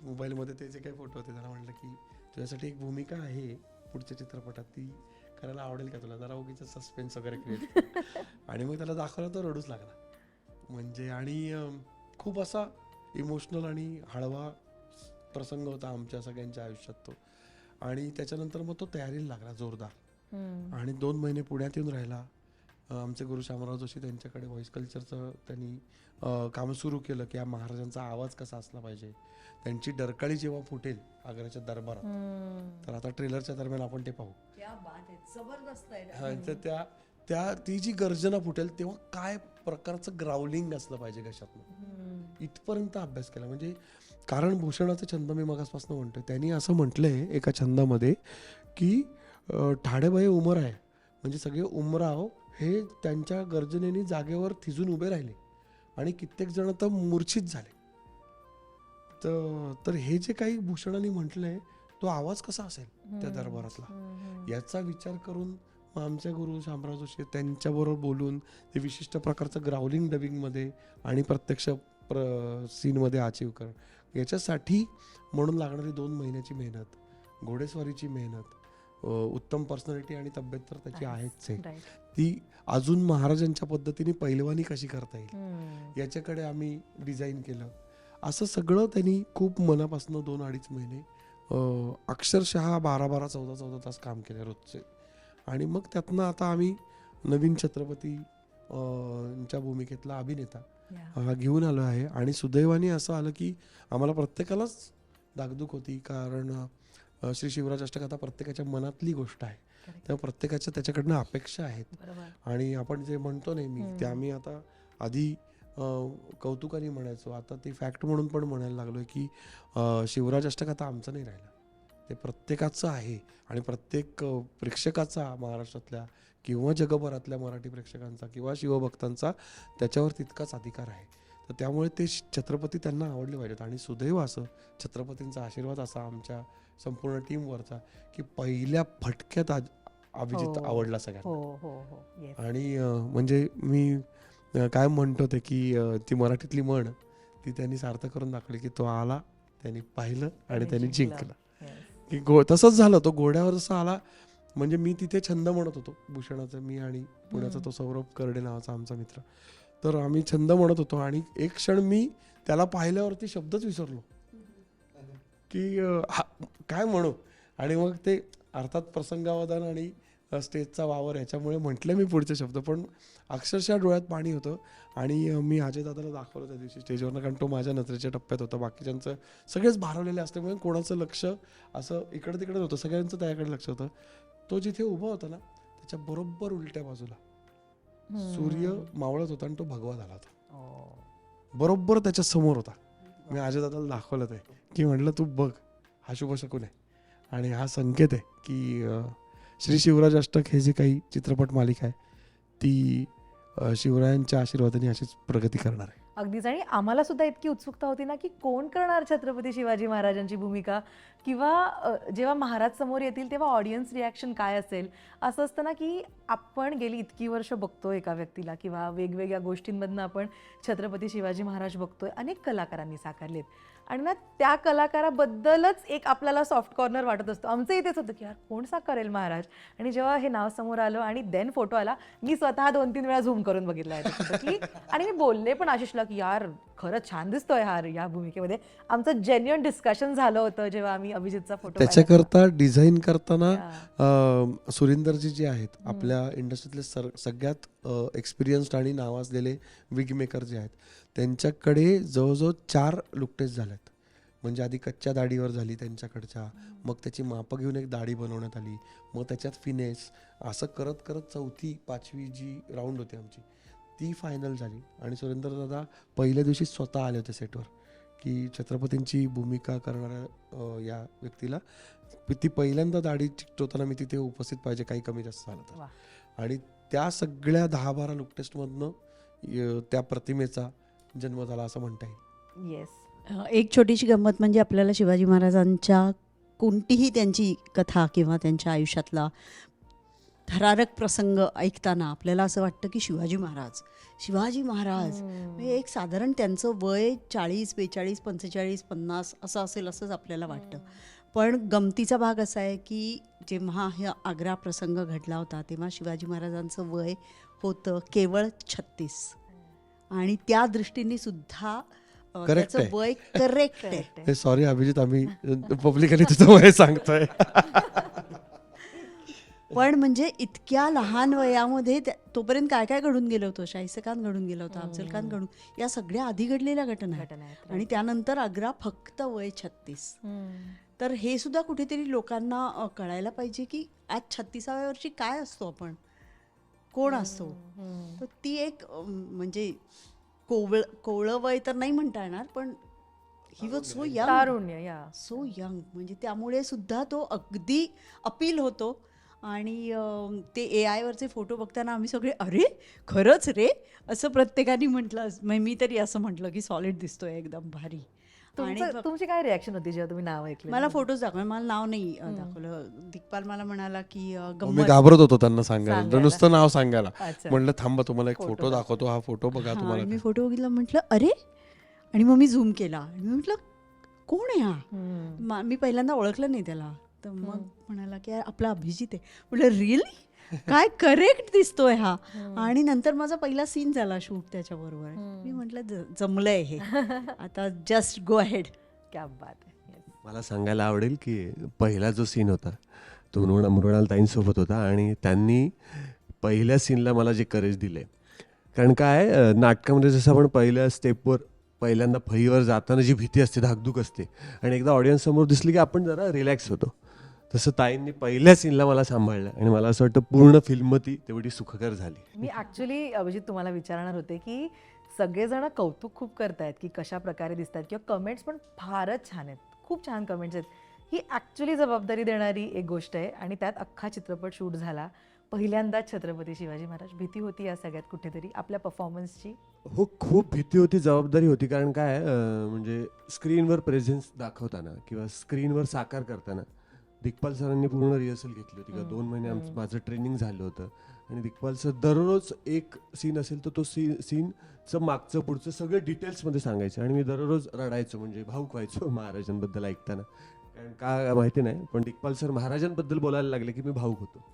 A: मोबाईलमध्ये ते जे काही फोटो होते, त्याला म्हटलं की तुझ्यासाठी एक भूमिका आहे पुढच्या चित्रपटात, ती करायला आवडेल का तुला, जरा उगीच सस्पेन्स वगैरे क्रिएट. आणि मग त्याला दाखवलं तर रडूच लागला. म्हणजे आणि खूप असा इमोशनल आणि हळवा प्रसंग होता आमच्या सगळ्यांच्या आयुष्यात तो. आणि त्याच्यानंतर मग तो तयारीला लागला जोरदार. आणि 2 महिने पुण्यात येऊन राहिला. आमचे गुरु शामराव जोशी, त्यांच्याकडे व्हॉइस कल्चरचं त्यांनी काम सुरू केलं की या महाराजांचा आवाज कसा असला पाहिजे, त्यांची डरकाळी जेव्हा फुटेल आग्र्याच्या दरबारात, तर आता ट्रेलरच्या दरम्यान आपण ते पाहू. त्या ती जी गर्जना फुटेल तेव्हा काय प्रकारचं ग्राउलिंग असलं पाहिजे घशातनं, इथपर्यंत अभ्यास केला. म्हणजे कारण भूषणाचा छंद मी मगासपासून म्हणतोय, त्यांनी असं म्हटलंय एका छंदामध्ये की ठाडेबाई उमर आहे, म्हणजे सगळे उमराव हे त्यांच्या गर्जनेने जागेवर थिजून उभे राहिले आणि कित्येक जण तर मूर्छित झाले. तर हे जे काही भूषणाने म्हटलंय, तो आवाज कसा असेल त्या दरबारातला, याचा विचार करून आमच्या गुरु शामराव जोशी त्यांच्याबरोबर बोलून ते विशिष्ट प्रकारचं ग्राउलिंग डबिंगमध्ये आणि प्रत्यक्ष सीनमध्ये अचीव कर, याच्यासाठी म्हणून लागणारी 2 महिन्याची मेहनत, घोडेस्वारीची मेहनत, उत्तम पर्सनॅलिटी आणि तब्येत तर त्याची आहेच आहे, ती अजून महाराजांच्या पद्धतीने पैलवानी कशी करता येईल याच्याकडे आम्ही डिझाईन केलं. असं सगळं त्यांनी खूप मनापासून 2-2.5 महिने अक्षरशः 12-12, 14-14 तास काम केले रोजचे. आणि मग त्यातनं आता आम्ही नवीन छत्रपती च्या भूमिकेतला अभिनेता घेऊन आलो आहे. आणि सुदैवाने असं आलं की आम्हाला प्रत्येकालाच धाकधूक होती, कारण श्री शिवराज अष्टक आता प्रत्येकाच्या मनातली गोष्ट आहे, तेव्हा प्रत्येकाच्या त्याच्याकडनं अपेक्षा आहेत. आणि आपण जे म्हणतो नेहमी ते आम्ही आता आधी कौतुकाने म्हणायचो, आता ती फॅक्ट म्हणून पण म्हणायला लागलोय की शिवराज अष्टक आता आमचं नाही राहिलं, ते प्रत्येकाचं आहे. आणि प्रत्येक प्रेक्षकाचा, महाराष्ट्रातल्या किंवा जगभरातल्या मराठी प्रेक्षकांचा किंवा शिवभक्तांचा त्याच्यावर तितकाच अधिकार आहे. तर त्यामुळे ते छत्रपती त्यांना आवडले पाहिजेत. आणि सुदैव असं छत्रपतींचा आशीर्वाद असा आमच्या संपूर्ण टीमवरचा की पहिल्या फटक्यात अभिजित आवडला सगळ्यांना. आणि म्हणजे मी काय म्हणतो ते की ती मराठीतली म्हण ती त्यांनी सार्थ करून दाखवली की तो आला, त्यांनी पाहिलं आणि त्यांनी जिंकलं. की तसंच झालं, तो घोड्यावर जसा आला, म्हणजे मी तिथे छंद म्हणत होतो भूषणाचा, मी आणि पुण्याचा तो सौरभ करडे नावाचा आमचा मित्र, तर आम्ही छंद म्हणत होतो. आणि एक क्षण मी त्याला पाहिल्यावरती शब्दच विसरलो की काय म्हणू. आणि मग ते अर्थात प्रसंगावधान आणि स्टेजचा वावर याच्यामुळे म्हटलं मी पुढचे शब्द, पण अक्षरशः डोळ्यात पाणी होतं. आणि मी अजय दादाला दाखवलं त्या दिवशी स्टेजवरनं, कारण तो माझ्या नजरेच्या टप्प्यात होता. बाकीच्यांचं सगळेच भारवलेले असल्यामुळे कोणाचं लक्ष असं इकडे तिकडे नव्हतं, सगळ्यांचं त्याकडे लक्ष होतं. तो जिथे उभा होता ना त्याच्या बरोबर उलट्या बाजूला सूर्य मावळत होता आणि तो भगवा झाला होता, बरोबर त्याच्या समोर होता. मी अजय दादाला दाखवलं ते की म्हटलं तू बघ, हा शुभ शकून आहे आणि हा संकेत आहे की श्री शिवराज अष्टक हे जे काही चित्रपट मालिका आहे ती शिवरायांच्या आशीर्वादाने अशीच प्रगती करणार आहे.
D: अगदीच. आणि आम्हाला सुद्धा इतकी उत्सुकता होती ना की कोण करणार छत्रपती शिवाजी महाराजांची भूमिका, किंवा जेव्हा महाराज समोर येतील तेव्हा ऑडियन्स रिॲक्शन काय असेल. असं असतं ना की आपण गेली इतकी वर्ष बघतोय एका व्यक्तीला, किंवा वेगवेगळ्या गोष्टींमधनं आपण छत्रपती शिवाजी महाराज बघतोय, अनेक कलाकारांनी साकारलेत, आणि ना त्या कलाकाराबद्दलच एक आपल्याला सॉफ्ट कॉर्नर वाटत असतो. आमचं इथेच होतं की यार कोण साकारेल महाराज. आणि जेव्हा हे नाव समोर आलं आणि देन फोटो आला, मी स्वतः 2-3 वेळा झूम करून बघितला आहे की, आणि मी बोलले पण आशिषला की यार खरंच छान दिसतोय हार या भूमिकेमध्ये. आमचं जेन्युइन डिस्कशन झालं होतं जेव्हा आम्ही अभिजितचा फोटो
A: त्याच्याकरता डिझाईन करताना सुरिंदरजी जे आहेत आपल्या इंडस्ट्रीतले सगळ्यात एक्सपिरियन्स्ड आणि नावाजलेले विग मेकर जे आहेत, त्यांच्याकडे जवळजवळ 4 लुक टेस्ट झाल्यात. म्हणजे आधी कच्च्या दाढीवर झाली त्यांच्याकडच्या, मग त्याची मापं घेऊन एक दाढी बनवण्यात आली, मग त्याच्यात फिनेस, असं करत करत 4थी-5वी जी राऊंड होती आमची ती फायनल झाली. आणि सुरेंद्र दादा पहिल्या दिवशी स्वतः आले होते सेटवर की छत्रपतींची भूमिका करणाऱ्या या व्यक्तीला ती पहिल्यांदा दाढी चिकटवताना मी तिथे उपस्थित पाहिजे, काही कमी जास्त झालं तर. आणि त्या सगळ्या 10-12 लुक टेस्टमधनं त्या प्रतिमेचा जन्म झाला असं म्हणता येईल.
D: येस.
E: एक छोटीशी गंमत म्हणजे आपल्याला शिवाजी महाराजांच्या कोणतीही त्यांची कथा किंवा त्यांच्या आयुष्यातला थरारक प्रसंग ऐकताना आपल्याला असं वाटतं की शिवाजी महाराज म्हणजे एक साधारण त्यांचं वय 40, 42, 45, 50 असं असेल असंच आपल्याला वाटतं. पण गमतीचा भाग असा आहे की जेव्हा हा आग्रा प्रसंग घडला होता तेव्हा शिवाजी महाराजांचं वय होतं केवळ 36. आणि त्या दृष्टीने सुद्धा त्याचं वय करेक्ट आहे.
A: सॉरी अभिजित, आम्ही पब्लिकली तुझं वय सांगतोय.
E: पण म्हणजे इतक्या लहान वयामध्ये तोपर्यंत काय काय घडून गेलं होतं, शाहिस्ते खान घडून गेलं होतं, अफजल खान घडून, या सगळ्या आधी घडलेल्या घटना आहेत. आणि त्यानंतर आग्रा फक्त वय 36. तर हे सुद्धा कुठेतरी लोकांना कळायला पाहिजे की आज 36व्या वर्षी काय असतो आपण, कोण असतो. तर ती एक म्हणजे कोवळं वय तर नाही म्हणता येणार, पण ही वॉज सो यंग,
D: तारुण्य,
E: सो यंग. म्हणजे त्यामुळे सुद्धा तो अगदी अपील होतो. आणि ते AI वरचे फोटो बघताना आम्ही सगळे अरे खरंच रे असं प्रत्येकाने म्हटलं. मी तरी असं म्हटलं की सॉलिड दिसतोय, एकदम भारी.
D: आणि तुमची काय रिॲक्शन होती जेव्हा तुम्ही नाव ऐकलं?
E: मला फोटोज दाखवले, मला नाव नाही दाखवलं. दिग्पाल मला म्हणाला की
A: मी घाबरत होतो त्यांना सांगायला, नुसतं नाव सांगायला. म्हटलं थांबा तुम्हाला एक फोटो दाखवतो, हा फोटो बघा तुम्हाला.
E: मी फोटो बघितला, म्हटलं अरे, आणि मग मी झूम केला आणि मी म्हटलं कोण आहे हा. मी पहिल्यांदा ओळखलं नाही त्याला. तर मग म्हणाला की आपला अभिजित आहे. म्हटलं रिअली. काय करेक्ट दिसतोय हा. आणि नंतर माझा पहिला सीन झाला शूट त्याच्याबरोबर. मी म्हटलं जमलंय हे, आता जस्ट गो अहेड.
D: क्या बात आहे. Yes.
B: मला सांगायला आवडेल की पहिला जो सीन होता तो मृणाल ताईंसोबत होता आणि त्यांनी पहिल्या सीनला मला जे करेज दिले. कारण काय नाटकामध्ये जसं आपण पहिल्या स्टेपवर पहिल्यांदा फळीवर जाताना जी भीती असते, धाकधूक असते, आणि एकदा ऑडियन्स समोर दिसली की आपण जरा रिलॅक्स होतो, तसं ताईंनी पहिल्या सीनला मला सांभाळलं आणि मला असं वाटतं पूर्ण फिल्म ती तेवढी सुखकर झाली.
D: मी ॲक्च्युली अभिजित तुम्हाला विचारणार होते की सगळेजण कौतुक खूप करतायत की कशा प्रकारे दिसतात किंवा कमेंट्स पण फारच छान आहेत, खूप छान कमेंट्स आहेत. ही ॲक्च्युली जबाबदारी देणारी एक गोष्ट आहे आणि त्यात अख्खा चित्रपट शूट झाला. पहिल्यांदाच छत्रपती शिवाजी महाराज. भीती होती या सगळ्यात कुठेतरी आपल्या परफॉर्मन्सची?
B: हो, खूप भीती होती, जबाबदारी होती. कारण काय म्हणजे स्क्रीनवर प्रेझेन्स दाखवताना किंवा स्क्रीनवर साकार करताना दिग्पाल सरांनी पूर्ण रिहर्सल घेतली होती का 2 महिने माझं ट्रेनिंग झालं होतं. आणि दिग्पाल सर दररोज एक सीन असेल तर तो सीनचं मागचं पुढचं सगळं डिटेल्समध्ये सांगायचं आणि मी दररोज रडायचो, म्हणजे भाऊक व्हायचो महाराजांबद्दल ऐकताना. कारण का माहिती नाही, पण दिग्पाल सर महाराजांबद्दल बोलायला लागले की मी भाऊक होतो.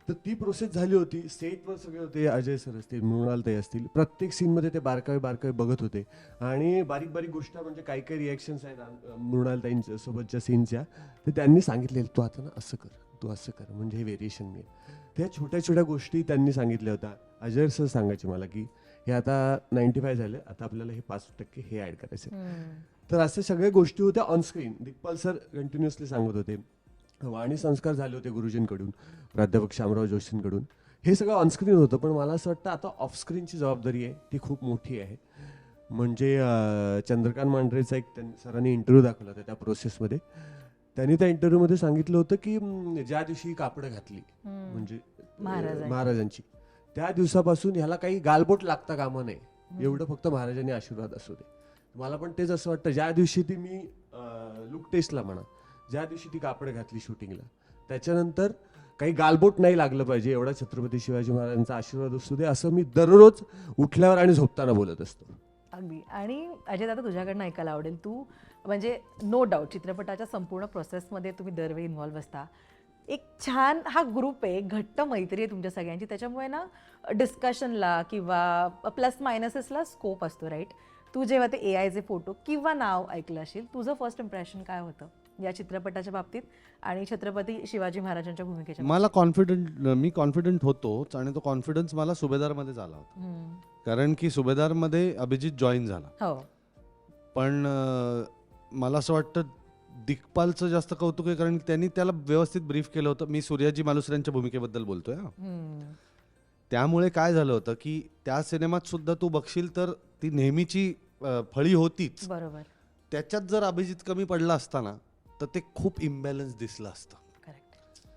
B: तर ती प्रोसेस झाली होती. सेटवर सगळे होते, अजय सर असतील, मृणाल ताई असतील, प्रत्येक सीनमध्ये ते बारकावे बघत होते आणि बारीक बारीक गोष्ट म्हणजे काही काही रिॲक्शन्स आहेत मृणाल ताईंच्या सोबतच्या सीनच्या, तर त्यांनी सांगितले तू आता ना असं कर, तू असं कर, म्हणजे हे व्हेरिएशन मिळेल. त्या छोट्या छोट्या गोष्टी त्यांनी सांगितल्या होत्या. अजय सर सांगायचे मला की हे आता 95 झालं, आता आपल्याला हे 5% हे ॲड करायचं. तर असे सगळ्या गोष्टी होत्या ऑनस्क्रीन. दिग्पाल सर कंटिन्युअसली सांगत होते. वाणी संस्कार झाले होते गुरुजींकडून, प्राध्यापक शामराव जोशींकडून. हे सगळं ऑनस्क्रीन होतं, पण मला असं वाटतं आता ऑफस्क्रीनची जबाबदारी आहे ती खूप मोठी आहे. म्हणजे चंद्रकांत मांढरेचा एक सरांनी इंटरव्ह्यू दाखवला होता त्या प्रोसेसमध्ये. त्यांनी त्या इंटरव्ह्यूमध्ये सांगितलं होतं की ज्या दिवशी कापडं घातली म्हणजे महाराजांची, त्या दिवसापासून ह्याला काही गालबोट लागता कामा नये, एवढं फक्त महाराजांनी आशीर्वाद असू दे. मला पण तेच असं वाटतं, ज्या दिवशी ती मी लुक टेस्टला म्हणा, ज्या दिवशी ती कापडं घातली शूटिंगला, त्याच्यानंतर काही गालबोट नाही लागलं पाहिजे, एवढा छत्रपती शिवाजी महाराजांचा आशीर्वाद असू दे, असं मी दररोज उठल्यावर आणि झोपताना बोलत असतो.
D: अगदी. आणि अजय दादा तुझ्याकडनं ऐकायला आवडेल, तू म्हणजे नो डाऊट चित्रपटाच्या संपूर्ण प्रोसेसमध्ये तुम्ही दरवेळी इन्व्हॉल्व्ह असता. एक छान हा ग्रुप आहे, घट्ट मैत्री आहे तुमच्या सगळ्यांची, त्याच्यामुळे ना डिस्कशनला किंवा प्लस मायनसेसला स्कोप असतो, राईट? तू जेव्हा ते AIचे फोटो किंवा नाव ऐकलं असेल, तुझं फर्स्ट इम्प्रेशन काय होतं या चित्रपटाच्या बाबतीत आणि छत्रपती शिवाजी महाराजांच्या भूमिकेच्या?
C: मी कॉन्फिडंट होतोच आणि तो कॉन्फिडन्स मला सुभेदारमध्ये झाला होता. कारण की सुभेदारमध्ये अभिजित जॉईन झाला.
D: हो.
C: पण मला असं वाटतं दिग्पालचं जास्त कौतुक आहे, कारण त्यांनी त्याला व्यवस्थित ब्रीफ केलं होतं. मी सूर्याजी मालुसऱ्यांच्या भूमिकेबद्दल बोलतोय. त्यामुळे काय झालं होतं की त्या सिनेमात सुद्धा तू बघशील तर ती नेहमीची फळी होतीच.
D: बरोबर.
C: त्याच्यात जर अभिजित कमी पडला असताना तर ते खूप इम्बॅलन्स दिसलं असतं.
D: करेक्ट.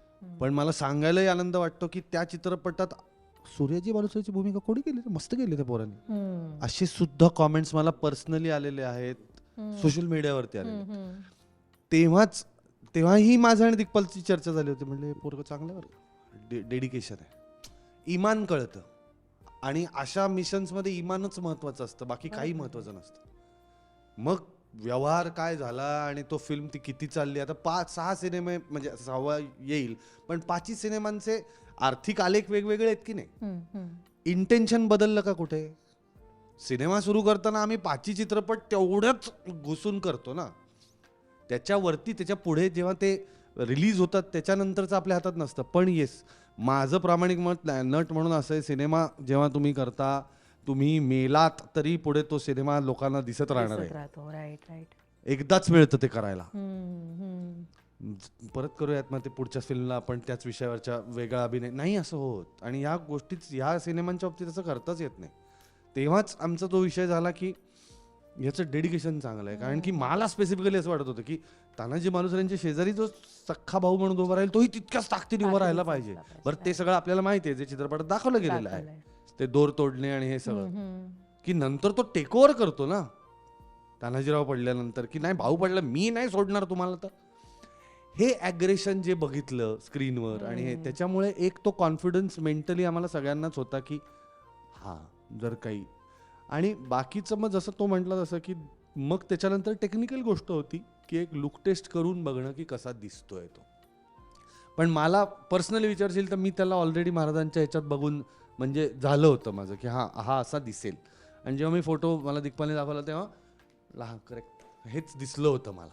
C: पण मला सांगायलाही आनंद वाटतो की त्या चित्रपटात सूर्याजी मालुसऱ्याची भूमिका कोणी केली, मस्त केली त्या पोरांनी. असे सुद्धा कॉमेंट्स मला पर्सनली आलेले आहेत, सोशल मीडियावरती आलेले. तेव्हाही माझं आणि दिग्पालची चर्चा झाली होती. म्हणजे पोरगं चांगल्यावर डेडिकेशन आहे, इमान कळतं, आणि अशा मिशन्समध्ये इमानच महत्वाचं असतं, बाकी काही महत्वाचं नसतं. मग व्यवहार काय झाला आणि तो फिल्म ती किती चालली, आता 5-6 सिनेमे म्हणजे 6वा येईल, पण 5ही सिनेमांचे आर्थिक आलेख वेगवेगळे आहेत की नाही? इंटेन्शन बदललं का कुठे? सिनेमा सुरू करताना आम्ही 5ही चित्रपट तेवढ्याच घुसून करतो ना, त्याच्यावरती त्याच्या पुढे जेव्हा ते रिलीज होतात त्याच्यानंतरचं आपल्या हातात नसतं. पण येस, माझं प्रामाणिक मत नट म्हणून असं आहे, सिनेमा जेव्हा तुम्ही करता, तुम्ही मेलात तरी पुढे तो सिनेमा लोकांना दिसत राहणार आहे. एकदाच मिळतं ते करायला. परत करूयात मग ते पुढच्या फिल्मला आपण त्याच विषयावरच्या वेगळा अभिनय नाही, असं होत. आणि ह्या गोष्टीच ह्या सिनेमांच्या बाबतीत असं करताच येत नाही. तेव्हाच आमचा तो विषय झाला की याचं डेडिकेशन चांगलं आहे. कारण की मला स्पेसिफिकली असं वाटत होतं की तानाजी मालुसऱ्यांच्या शेजारी जो सख्खा भाऊ म्हणून उभा राहील तोही तितक्याच ताकदीने उभा राहायला पाहिजे. बरं, ते सगळं आपल्याला माहिती आहे, जे चित्रपटात दाखवलं गेलेलं आहे, ते दोर तोडणे आणि हे सगळं, की नंतर तो टेक ओव्हर करतो ना तानाजीराव पडल्यानंतर, की नाही भाऊ पडला, मी नाही सोडणार तुम्हाला. तर हे ॲग्रेशन जे बघितलं स्क्रीनवर आणि हे, त्याच्यामुळे एक तो कॉन्फिडन्स मेंटली आम्हाला सगळ्यांनाच होता की हा जर काही. आणि बाकीचं मग जसं तो म्हटलं तसं की मग त्याच्यानंतर टेक्निकल गोष्ट होती की एक लुक टेस्ट करून बघणं की कसा दिसतोय तो. पण मला पर्सनली विचारशील तर मी त्याला ऑलरेडी महाराजांच्या ह्याच्यात बघून म्हणजे झालं होतं माझं की हा असा दिसेल. आणि जेव्हा मी फोटो मला दिग्पालने दाखवला तेव्हा लहान करेक्ट हेच दिसलं होतं मला,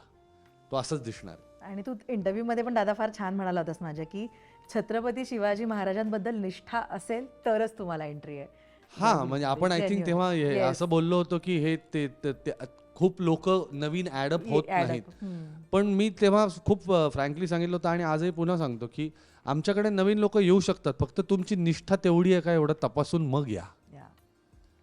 C: तो असंच दिसणार.
D: आणि तू इंटरव्ह्यूमध्ये पण दादा फार छान म्हणाला होतास माझ्या की छत्रपती शिवाजी महाराजांबद्दल निष्ठा असेल तरच तुम्हाला एंट्री आहे.
C: हा म्हणजे आपण आय थिंक तेव्हा असं बोललो होतो की हे ते खूप लोक नवीन ॲडअप होत नाहीत. पण मी तेव्हा खूप फ्रँकली सांगितलं होतं आणि आजही पुन्हा सांगतो की आमच्याकडे नवीन लोक येऊ शकतात, फक्त तुमची निष्ठा तेवढी आहे का एवढं तपासून मग या.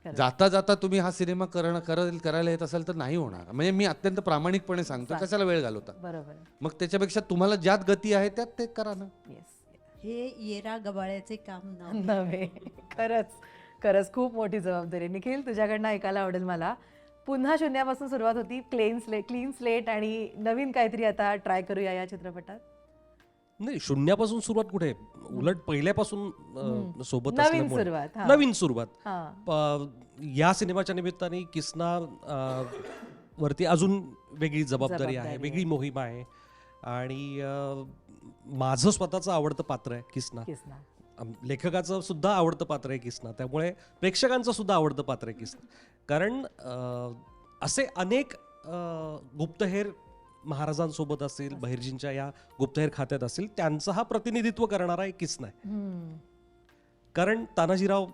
C: जाता जाता तुम्ही हा सिनेमा करायला येत असाल तर नाही होणार. म्हणजे मी अत्यंत प्रामाणिकपणे सांगतो, कशाला वेळ घालवता.
D: बरोबर.
C: मग त्याच्यापेक्षा तुम्हाला ज्यात गती आहे त्यात ते करा ना.
E: हे येरा गबाळ्याचे काम
D: नव्हे. खरंच खूप मोठी जबाबदारी. निखिल, तुझ्याकडनं ऐकायला आवडेल मला. पुन्हा शून्यापासून सुरुवात होती, क्लीन स्लेट आणि नवीन काहीतरी आता ट्राय करूया या चित्रपटात.
F: नाही, शून्यापासून सुरुवात कुठे, उलट पहिल्यापासून सोबत
D: नवीन
F: असल्यामुळे
D: सुरुवात.
F: नवीन सुरुवात.
D: हां.
F: या सिनेमाच्या निमित्ताने किसना वरती अजून वेगळी जबाबदारी आहे, वेगळी मोहीम आहे. आणि माझं स्वतःचं आवडतं पात्र आहे किसना. लेखकाचं सुद्धा आवडतं पात्र आहे किसना. त्यामुळे प्रेक्षकांचं सुद्धा आवडतं पात्र आहे किसना. कारण असे अनेक गुप्तहेर महाराजांसोबत असेल, बहिर्जींच्या या गुप्तहेर खात्यात असेल, त्यांचं हा प्रतिनिधित्व करणारा एक किसना आहे. कारण तानाजीराव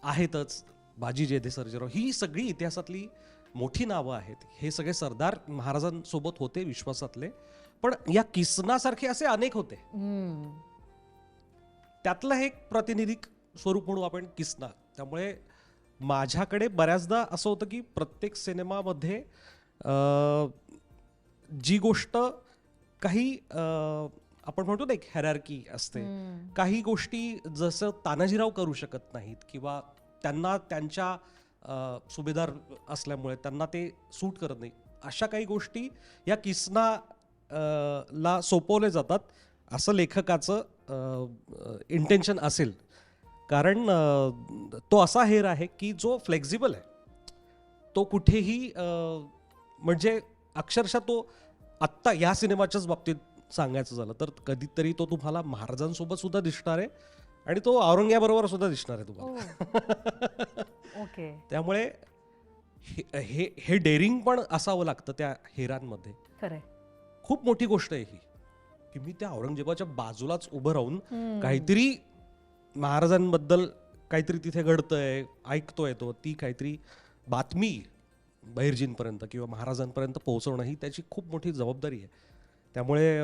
F: आहेतच, बाजी जयदे सर्जेराव, ही सगळी इतिहासातली मोठी नावं आहेत. हे सगळे सरदार महाराजांसोबत होते विश्वासातले. पण या किसनासारखे असे अनेक होते. त्यातलं एक प्रातिनिधिक स्वरूप म्हणू आपण किसना. त्यामुळे माझ्याकडे बऱ्याचदा असं होतं की प्रत्येक सिनेमामध्ये जी गोष्ट काही आपण म्हणतो ना एक हेरार्की असते, काही गोष्टी जसं तानाजीराव करू शकत नाहीत किंवा त्यांना त्यांच्या सुभेदार असल्यामुळे त्यांना ते सूट करत नाही, अशा काही गोष्टी या किसना ला सोपवले जातात असं लेखकाचं इंटेन्शन असेल. कारण तो असा हेर आहे की जो फ्लेक्झिबल आहे. तो कुठेही म्हणजे अक्षरशः तो आत्ता या सिनेमाच्याच बाबतीत सांगायचं झालं तर कधीतरी तो तुम्हाला महाराजांसोबत सुद्धा दिसणार आहे आणि तो औरंग्याबरोबर सुद्धा दिसणार आहे तुम्हाला.
D: ओके.
F: त्यामुळे हे डेअरिंग पण असावं लागतं त्या हेरांमध्ये.
D: खरंय.
F: खूप मोठी गोष्ट आहे ही की मी त्या औरंगजेबाच्या बाजूलाच उभं राहून काहीतरी महाराजांबद्दल काहीतरी तिथे घडतंय, ऐकतोय, तो ती काहीतरी बातमी बहिर्जींपर्यंत किंवा महाराजांपर्यंत पोहोचवणं ही त्याची खूप मोठी जबाबदारी आहे. त्यामुळे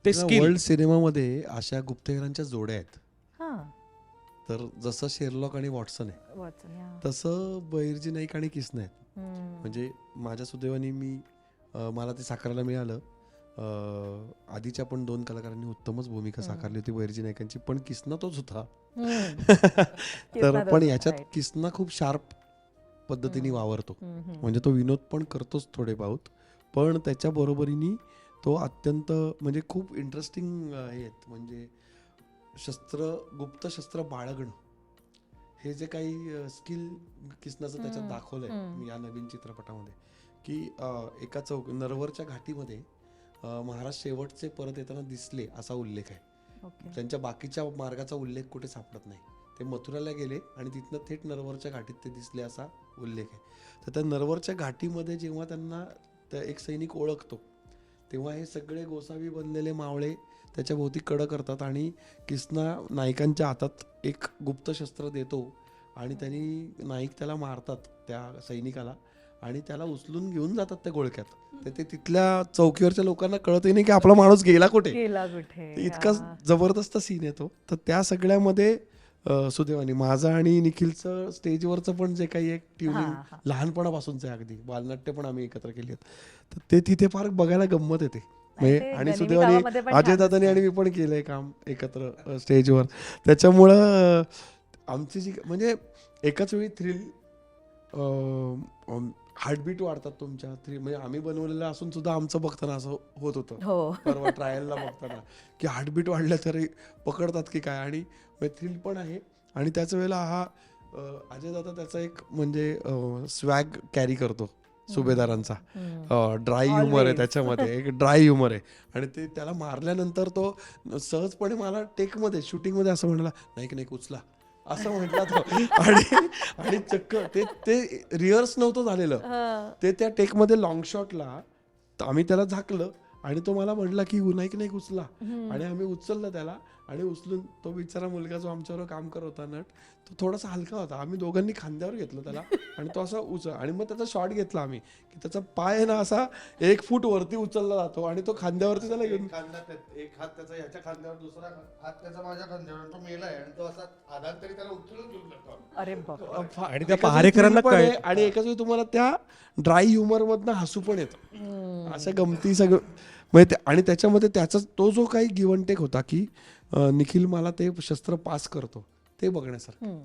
F: ते स्किल.
A: वर्ल्ड सिनेमामध्ये अशा गुप्तहेरांच्या जोड्या आहेत.
D: हां.
A: तर जसं शेरलॉक आणि वॉटसन आहे तसं बहिर्जी नाईक आणि किसना आहेत. म्हणजे माझ्या सुदैवाने मला ते साकारायला मिळालं. आधीच्या पण 2 कलाकारांनी उत्तमच भूमिका साकारली होती बहिर्जी नाईकांची, पण किसना तोच होता. तर पण याच्यात किसना खूप शार्प पद्धतीने वावरतो. म्हणजे तो विनोद पण करतोच थोडे बहुत, पण त्याच्या बरोबरीने तो अत्यंत म्हणजे खूप इंटरेस्टिंग आहेत. म्हणजे गुप्त शस्त्र बाळगणं हे जे काही स्किल किसनाचं त्याच्यात दाखवलंय या नवीन चित्रपटामध्ये की एका नरवरच्या घाटीमध्ये महाराज शेवटचे परत येताना दिसले असा उल्लेख आहे. त्यांच्या बाकीच्या मार्गाचा उल्लेख कुठे सापडत नाही. ते मथुराला गेले आणि तिथनं थेट नरवरच्या घाटीत ते दिसले असा उल्लेख आहे. तर त्या नरवरच्या घाटीमध्ये जेव्हा त्यांना एक सैनिक ओळखतो तेव्हा हे सगळे गोसावी बनलेले मावळे त्याच्या भोवती कडं करतात आणि किसना नायकांच्या हातात एक गुप्त शस्त्र देतो आणि त्यांनी नाईक त्याला मारतात त्या सैनिकाला आणि त्याला उचलून घेऊन जातात त्या गोळक्यात. तर ते तिथल्या चौकीवरच्या लोकांना कळतही नाही की आपला माणूस गेला कुठे. इतका जबरदस्त सीन येतो. तर त्या सगळ्यामध्ये सुदैवाने माझं आणि निखिलचं स्टेजवरचं पण जे काही एक ट्युनिंग लहानपणापासूनचं आहे, अगदी बालनाट्य पण आम्ही एकत्र केली आहेत, तर ते तिथे फार बघायला गंमत येते. आणि सुदैवाने अजय दादानी आणि मी पण केलंय काम एकत्र स्टेजवर. त्याच्यामुळं आमची जी म्हणजे एकाच वेळी थ्रिल हार्टबीट वाढतात तुमच्या म्हणजे आम्ही बनवलेलं असून सुद्धा आमचं बघताना असं होत होतं परवा ट्रायलला बघताना की हार्टबीट वाढल्या तरी पकडतात की काय. आणि थ्रिल पण आहे आणि त्याच वेळेला हा अजय दादा त्याचा एक म्हणजे स्वॅग कॅरी करतो सुभेदारांचा ड्राय ह्युमर आहे त्याच्यामध्ये, एक ड्राय ह्युमर आहे. आणि ते त्याला मारल्यानंतर तो सहजपणे मला टेकमध्ये शूटिंगमध्ये असं म्हणाला, नाही उचला असं म्हटला तो. आणि चक्क ते रिहर्स नव्हतं झालेलं, ते त्या टेकमध्ये लॉंग शॉटला आम्ही त्याला झाकलं आणि तो मला म्हटला की नाही उचला. आणि आम्ही उचललं त्याला, आणि उचलून तो बिचारा मुलगा जो आमच्यावर काम करत होता नट, तो थोडासा हलका होता. आम्ही दोघांनी खांद्यावर घेतलं त्याला आणि तो असा आणि मग त्याचा शॉट घेतला आम्ही की त्याचा पाय आहे ना असा 1 फूट वरती उचलला जातो आणि तो खांद्यावरती त्याला घेऊन,
C: एक हात त्याचा याच्या खांद्यावर, दुसरा हात त्याचा माझ्या खांद्यावर, तो मेलाय आणि तो असा आधार तरी त्याला उचलून घेऊ शकतो.
D: अरे बाप.
F: आणि त्या पहारेकरांना
A: पण
F: काय
A: आहे आणि एकाच वेळी तुम्हाला त्या ड्राय ह्युमर मधनं हसू पण येतं. अशा गमती सगळं म्हणजे आणि त्याच्यामध्ये त्याचा तो जो काही गिव्ह अँड टेक होता की निखिल मला ते शस्त्र पास करतो, ते बघण्यासारखं.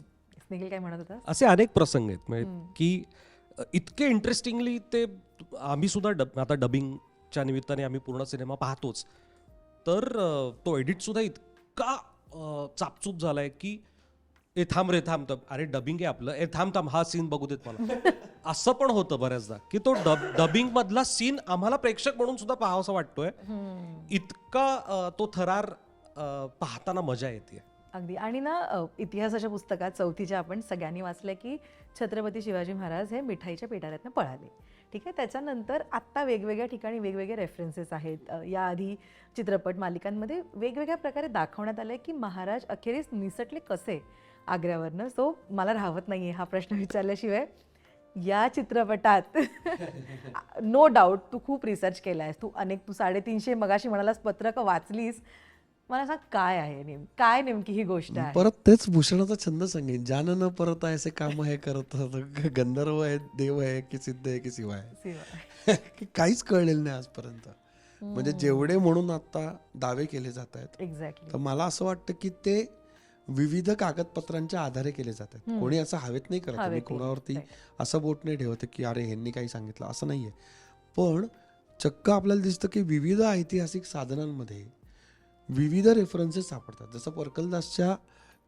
D: निखिल काय म्हणत होता?
F: असे अनेक प्रसंग आहेत म्हणजे की इतके इंटरेस्टिंगली ते आम्ही सुद्धा आता डबिंगच्या निमित्ताने आम्ही पूर्ण सिनेमा पाहतोच, तर तो एडिट सुद्धा इतका चापचूप झालाय की ए थांब अरे डबिंग आहे आपलं, ए थांब हा सीन बघू देत मला. असं पण होतं बऱ्याचदा की तो डबिंग मधला सीन आम्हाला प्रेक्षक म्हणून सुद्धा पाहावासा वाटतोय, इतका तो थरार पाहताना मजा येते.
D: अगदी. आणि ना इतिहासाच्या पुस्तकात 4थीच्या आपण सगळ्यांनी वाचलंय की छत्रपती शिवाजी महाराज हे मिठाईच्या पेटाऱ्यातनं पळाले. ठीक आहे. त्याच्यानंतर आत्ता वेगवेगळ्या ठिकाणी वेगवेगळे रेफरन्सेस आहेत. याआधी चित्रपट मालिकांमध्ये वेगवेगळ्या प्रकारे दाखवण्यात आलंय की महाराज अखेरीस निसटले कसे आग्र्यावरनं. सो मला राहत नाहीये हा प्रश्न विचारल्याशिवाय. या चित्रपटात नो डाऊट तू खूप रिसर्च केलायस, तू 350 मगाशी म्हणालास पत्रकं वाचलीस. मला सांग काय नेमकी ही गोष्ट आहे?
A: परत तेच भूषणाचा छंद सांगेन, जान न परत आहे असे काम हे करत गंधर्व आहे, देव आहे की सिद्ध आहे की शिवा आहे, काहीच कळलेलं नाही आजपर्यंत. म्हणजे जेवढे म्हणून आता दावे केले जात आहेत,
D: एक्झॅक्टली.
A: तर मला असं वाटतं की ते विविध कागदपत्रांच्या आधारे केले जात आहेत. कोणी असं हवेत नाही करत. मी कोणावरती असं बोट नाही ठेवत की अरे ह्यांनी काही सांगितलं, असं नाहीये. पण चक्क आपल्याला दिसतं की विविध ऐतिहासिक साधनांमध्ये विविध रेफरन्सेस सापडतात. जसं परकलदासच्या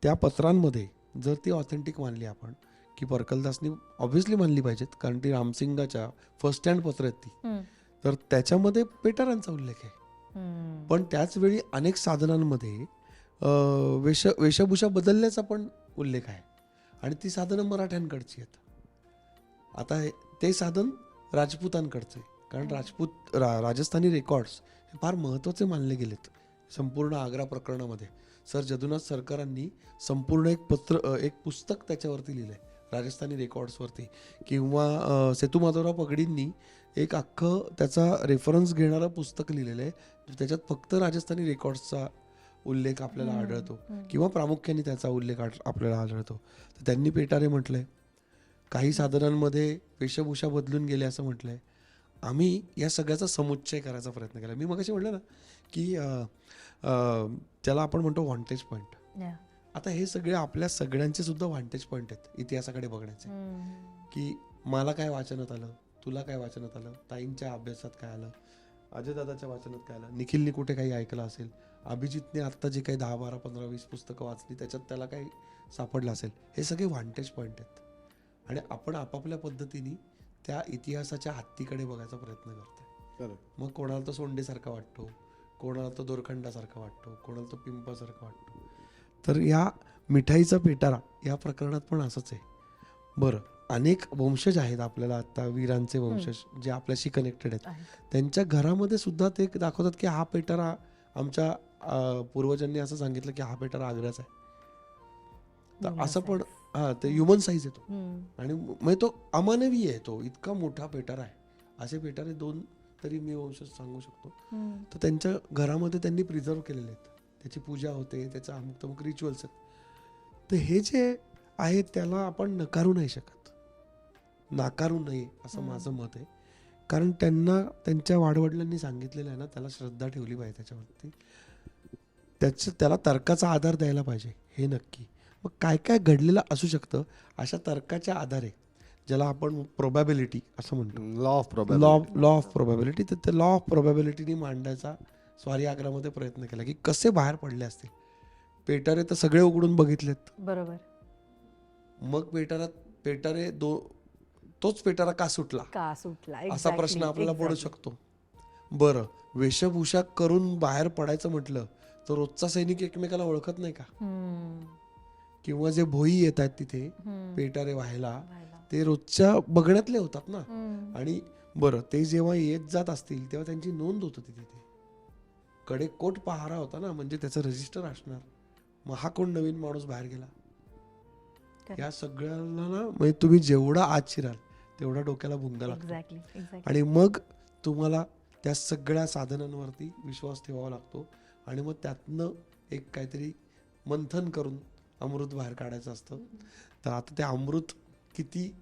A: त्या पत्रांमध्ये जर ती ऑथेंटिक मानली आपण, की परकलदासनी ऑब्व्हियसली मानली पाहिजेत कारण ती रामसिंगाच्या फर्स्ट हँड पत्र आहेत ती, तर त्याच्यामध्ये पेटारांचा उल्लेख आहे. पण त्याच वेळी अनेक साधनांमध्ये वेशभूषा बदलल्याचा पण उल्लेख आहे आणि ती साधनं मराठ्यांकडची आहेत. आता ते साधन राजपूतांकडचं आहे कारण राजस्थानी रेकॉर्ड्स हे फार महत्त्वाचे मानले गेलेत संपूर्ण आग्रा प्रकरणामध्ये. सर जदुनाथ सरकारांनी संपूर्ण एक पुस्तक त्याच्यावरती लिहिलंय राजस्थानी रेकॉर्ड्सवरती, किंवा सेतुमाधवराव पगडींनी एक अख्खं त्याचा रेफरन्स घेणारं पुस्तक लिहिलेलं आहे, त्याच्यात फक्त राजस्थानी रेकॉर्ड्सचा उल्लेख आपल्याला आढळतो किंवा प्रामुख्याने त्याचा उल्लेख आपल्याला आढळतो. तर त्यांनी पेटारे म्हटलंय, काही साधनांमध्ये वेशभूषा बदलून गेले असं म्हटलंय. आम्ही या सगळ्याचा समुच्चय करायचा प्रयत्न केला. मी मगाशी म्हटलं ना की त्याला आपण म्हणतो व्हांटेज पॉईंट. आता हे सगळे आपल्या सगळ्यांचे सुद्धा व्हांटेज पॉईंट आहेत इतिहासाकडे बघण्याचे, की मला काय वाचनात आलं, तुला काय वाचनात आलं, ताईंच्या अभ्यासात काय आलं, अजयदादाच्या वाचनात काय आलं, निखिलने कुठे काही ऐकलं असेल, अभिजितने आत्ता जे काही 10, 12, 15, 20 पुस्तकं वाचली त्याच्यात त्याला काही सापडलं असेल. हे सगळे व्हांटेज पॉईंट आहेत आणि आपण आपापल्या पद्धतीने त्या इतिहासाच्या हत्तीकडे बघायचा प्रयत्न करतोय. मग कोणाला तो सोंडेसारखा वाटतो, कोणाला तो दोरखंडासारखा वाटतो, कोणाला तो पिंपासारखा वाटतो. तर या मिठाईचा पेटारा या प्रकरणात पण असंच आहे. बरं, अनेक वंशज आहेत आपल्याला आता, वीरांचे वंशज जे आपल्याशी कनेक्टेड आहेत, त्यांच्या घरामध्ये सुद्धा ते दाखवतात की हा पेटारा आमच्या पूर्वजांनी असं सांगितलं की हा पेटारा आग्र्याचा आहे. तर असं पण ते ह्युमन साईज येतो आणि म्हणजे तो अमानवीय आहे. तो इतका मोठा पेटारा आहे. असे पेटारे 2 तरी मी वंशज सांगू शकतो. तर त्यांच्या घरामध्ये त्यांनी प्रिझर्व केलेले आहेत, त्याची पूजा होते, त्याचा अमुक तमुक रिच्युअल्स आहेत. तर हे जे आहे त्याला आपण नकारू नाही शकत, नाकारू नये असं माझं मत आहे. कारण त्यांना त्यांच्या वाडवडिलांनी सांगितलेलं आहे ना, त्याला श्रद्धा ठेवली पाहिजे त्याच्यावरती, त्याला तर्काचा आधार द्यायला पाहिजे, हे नक्की. मग काय काय घडलेलं असू शकतं अशा तर्काच्या आधारे, ज्याला आपण प्रोबॅबिलिटी असं म्हणतो, लॉ ऑफ प्रोबॅबिलिटी, तर ते लॉ ऑफ प्रोबॅबिलिटीनी मांडायचा स्वारी आग्रामध्ये प्रयत्न केला की कसे बाहेर पडले असतील. पेटारे तर सगळे उघडून बघितलेत,
D: बरोबर.
A: मग पेटारे तोच पेटारा का सुटला
D: का सुटला
A: असा
D: Exactly,
A: प्रश्न आपल्याला पडू
D: exactly.
A: शकतो. बरं, वेशभूषा करून बाहेर पडायचं म्हटलं तर रोजचा सैनिक एकमेकाला ओळखत नाही का?
D: हम्म,
A: किंवा जे भोई येत आहेत तिथे पेटारे व्हायला ते रोजच्या बघण्यातले होतात ना. आणि बरं, ते जेव्हा येत जात असतील तेव्हा त्यांची नोंद होत होती तिथे. कडे कोट पहारा होता ना, म्हणजे त्याचं रजिस्टर असणार. मग हा कोण नवीन माणूस बाहेर गेला, या सगळ्याला ना म्हणजे तुम्ही जेवढा आत शिराल तेवढा डोक्याला भुंगा लागतो.
D: Exactly exactly.
A: आणि मग तुम्हाला त्या सगळ्या साधनांवरती विश्वास ठेवावा लागतो आणि मग त्यातनं एक काहीतरी मंथन करून अमृत बाहेर काढायचं असतं. तर आता ते अमृत किती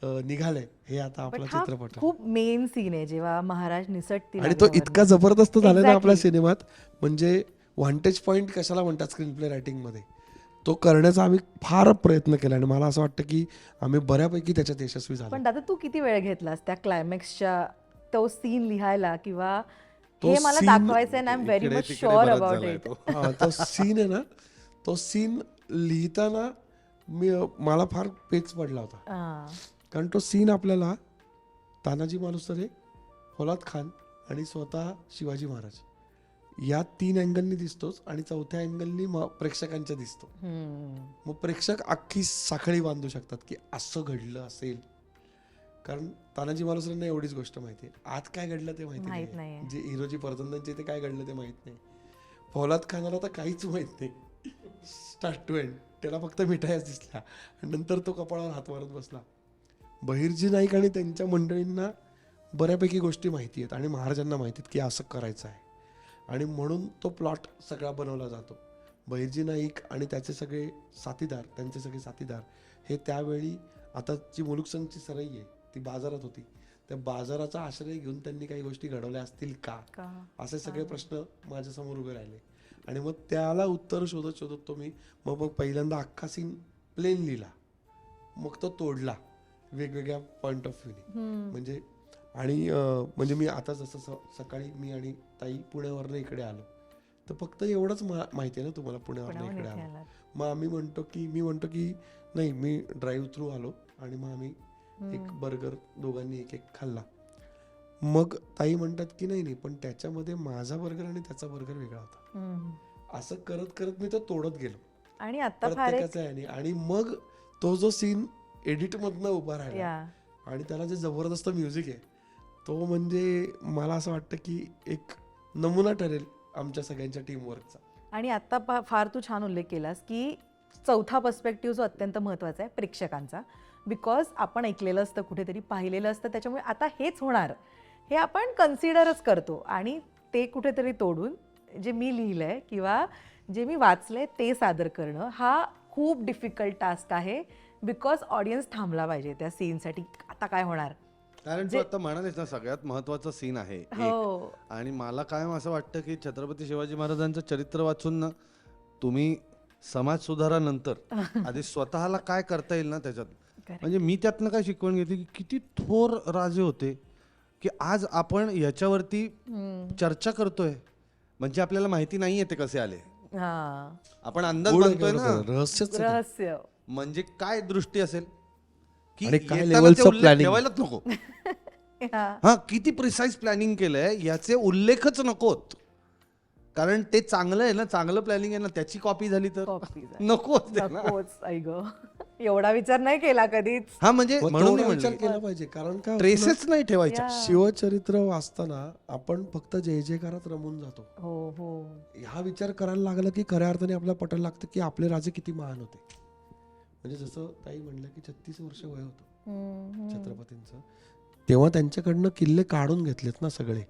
A: निघालंय हे आता आपला
D: हा
A: चित्रपट आहे.
D: खूप मेन सीन आहे जेव्हा महाराज निसटतील
A: आणि तो
D: अग्नीवरनं.
A: इतका जबरदस्त झाला ना आपल्या
D: Exactly.
A: सिनेमात, म्हणजे व्हांटेज पॉईंट कशाला म्हणतात स्क्रीन प्ले रायटिंग मध्ये, तो करण्याचा आम्ही फार प्रयत्न केला आणि मला असं वाटतं की आम्ही बऱ्यापैकी त्याच्यात यशस्वी झालो.
D: पण दादा तू किती वेळ घेतलास त्या क्लायमॅक्सच्या तो सीन लिहायला किंवा
A: तो
D: हे मला
A: scene
D: दाखवायचं आहे, आय एम व्हेरी
C: इकडे
D: मच
C: तिकडे
D: शुअर
C: बराच
D: अबाउट
C: झालाय
D: इट.
C: तो.
A: तो सीन आहे ना, तो सीन लिहिताना मला फार पेच पडला होता. कारण तो सीन आपल्याला तानाजी मालुसरे, फौलाद खान आणि स्वतः शिवाजी महाराज या 3 अँगलनी दिसतोच आणि 4थ्या अँगलनी प्रेक्षकांच्या दिसतो. मग प्रेक्षक अख्खी साखळी बांधू शकतात की असं घडलं असेल. कारण तानाजी मालुसरेंना एवढीच गोष्ट माहिती आहे, आत काय घडलं ते
D: माहित
A: माहिती
D: नाहीये.
A: नाही, जे हिरोजी परतंदांचे ते काय घडलं ते माहित नाही. फौलाद खानाला तर काहीच माहित नाही स्टार्ट टू एंड, त्याला फक्त मिठायाच दिसल्या आणि नंतर तो कपाळावर हात मारत बसला. बहिर्जी नाईक आणि त्यांच्या मंडळींना बऱ्यापैकी गोष्टी माहिती आहेत आणि महाराजांना माहिती आहेत की असं करायचं आहे आणि म्हणून तो प्लॉट सगळा बनवला जातो. बहिर्जी नाईक आणि त्याचे सगळे साथीदार हे त्यावेळी आता जी मुलुकसंगची सरई आहे ती बाजारात होती, त्या बाजाराचा आश्रय घेऊन त्यांनी काही गोष्टी घडवल्या असतील का, असे सगळे प्रश्न माझ्यासमोर उभे राहिले. आणि मग त्याला उत्तर शोधत शोधत तो मी मग पहिल्यांदा अख्खा सीन प्लेन लिहिला, मग तो तोडला वेगवेगळ्या पॉइंट ऑफ व्ह्यूने. म्हणजे आणि म्हणजे मी आता जसं सकाळी मी आणि ताई पुण्यावरनं इकडे आलो, तर फक्त एवढंच माहिती आहे ना तुम्हाला पुण्यावरनं इकडे आलो. मग मी म्हणतो की नाही, मी ड्राईव्ह थ्रू आलो आणि मग आम्ही एक बर्गर दोघांनी एक खाल्ला. मग ताई म्हणतात की नाही पण त्याच्यामध्ये माझा बर्गर आणि त्याचा बर्गर वेगळा होता. असं करत करत मी तो तोडत गेलो
D: आणि आता फार एक
A: प्रत्येकाचा आहे. आणि मग तो जो सीन एडिट मधनं उभा राहिला
D: या
A: आणि त्याला जे जबरदस्त म्युझिक आहे तो म्हणजे मला असं वाटतं की एक नमुना ठरेल आमच्या सगळ्यांच्या टीमवर्कचा.
D: आणि आता फार तू छान उल्लेख केलास की चौथा पर्स्पेक्टिव्ह जो अत्यंत महत्त्वाचा आहे प्रेक्षकांचा, बिकॉज आपण ऐकलेलं असतं, कुठेतरी पाहिलेलं असतं, त्याच्यामुळे आता हेच होणार हे आपण कन्सिडरच करतो. आणि ते कुठेतरी तोडून जे मी लिहिलंय किंवा जे मी वाचलंय ते सादर करणं हा खूप डिफिकल्ट टास्क आहे, बिकॉज ऑडियन्स थांबला पाहिजे त्या सीनसाठी. आता काय होणार,
C: कारण तू आता म्हणालीस ना सगळ्यात महत्वाचा सीन आहे एक.
D: हो
C: आणि मला कायम असं वाटतं की छत्रपती शिवाजी महाराजांचं चरित्र वाचून ना तुम्ही समाज सुधारानंतर आधी स्वतःला काय करता येईल ना त्याच्यात, म्हणजे मी त्यातनं काय शिकवण घेतली की किती थोर राजे होते की आज आपण याच्यावरती चर्चा करतोय, म्हणजे आपल्याला माहिती नाहीये ते कसे आले, आपण अंदाज बांधतोय ना,
A: रहस्यच आहे ते.
D: रहस्य.
C: म्हणजे काय दृष्टी असेल की
A: आणि काय
C: येताना
A: लेवलचं
C: ते उल्लेख
A: planning.
C: ठेवायलाच नको.
D: हा.
C: हा किती प्रिसाईज प्लॅनिंग केलंय याचे उल्लेखच नकोत, कारण ते चांगलं आहे ना, चांगलं प्लॅनिंग आहे ना, त्याची कॉपी झाली तर
D: Copy झाली.
C: नकोच ते ना.
D: नकोच. आई गं, एवढा विचार नाही केला कधीच.
C: हा म्हणजे
A: मग
C: म्हणून मी
A: तेवढा विचार
C: म्हणलं
A: केला पाहिजे. कारण काय होतं ना,
C: ट्रेसेस नाही ठेवायच्या.
D: या.
A: शिवचरित्र वाचताना आपण फक्त जय जयकारात रमून जातो.
D: हो हो
A: हा विचार करायला लागला की खऱ्या अर्थाने आपल्याला पटायला लागतं की आपले राजे किती महान होते. म्हणजे जसं ताई म्हणलं की 36 वर्ष वय होतं छत्रपतींचं, तेव्हा त्यांच्याकडनं किल्ले काढून घेतलेत ना सगळे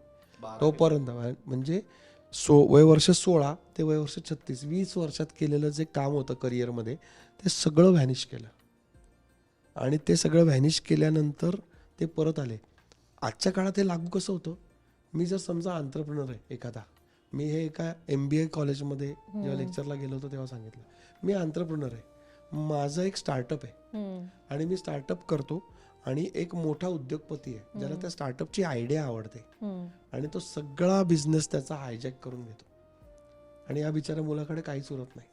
A: तोपर्यंत. म्हणजे वय वर्ष 16 ते वय वर्ष 36, 20 वर्षात केलेलं जे काम होतं करिअरमध्ये ते सगळं व्हॅनिश केलं. आणि ते सगळं व्हॅनिश केल्यानंतर ते परत आले. आजच्या काळात हे लागू कसं होतं, मी जर समजा एंटरप्रेन्योर आहे एखादा, मी हे एका MBA कॉलेजमध्ये जेव्हा लेक्चरला गेलो होतो तेव्हा सांगितलं, मी एंटरप्रेन्योर आहे, माझं एक स्टार्टअप आहे आणि मी स्टार्टअप करतो आणि एक मोठा उद्योगपती आहे ज्याला त्या स्टार्टअपची आयडिया आवडते आणि तो सगळा बिझनेस त्याचा हायजॅक करून घेतो आणि या बिचाऱ्या मुलाकडे काहीच उरत नाही.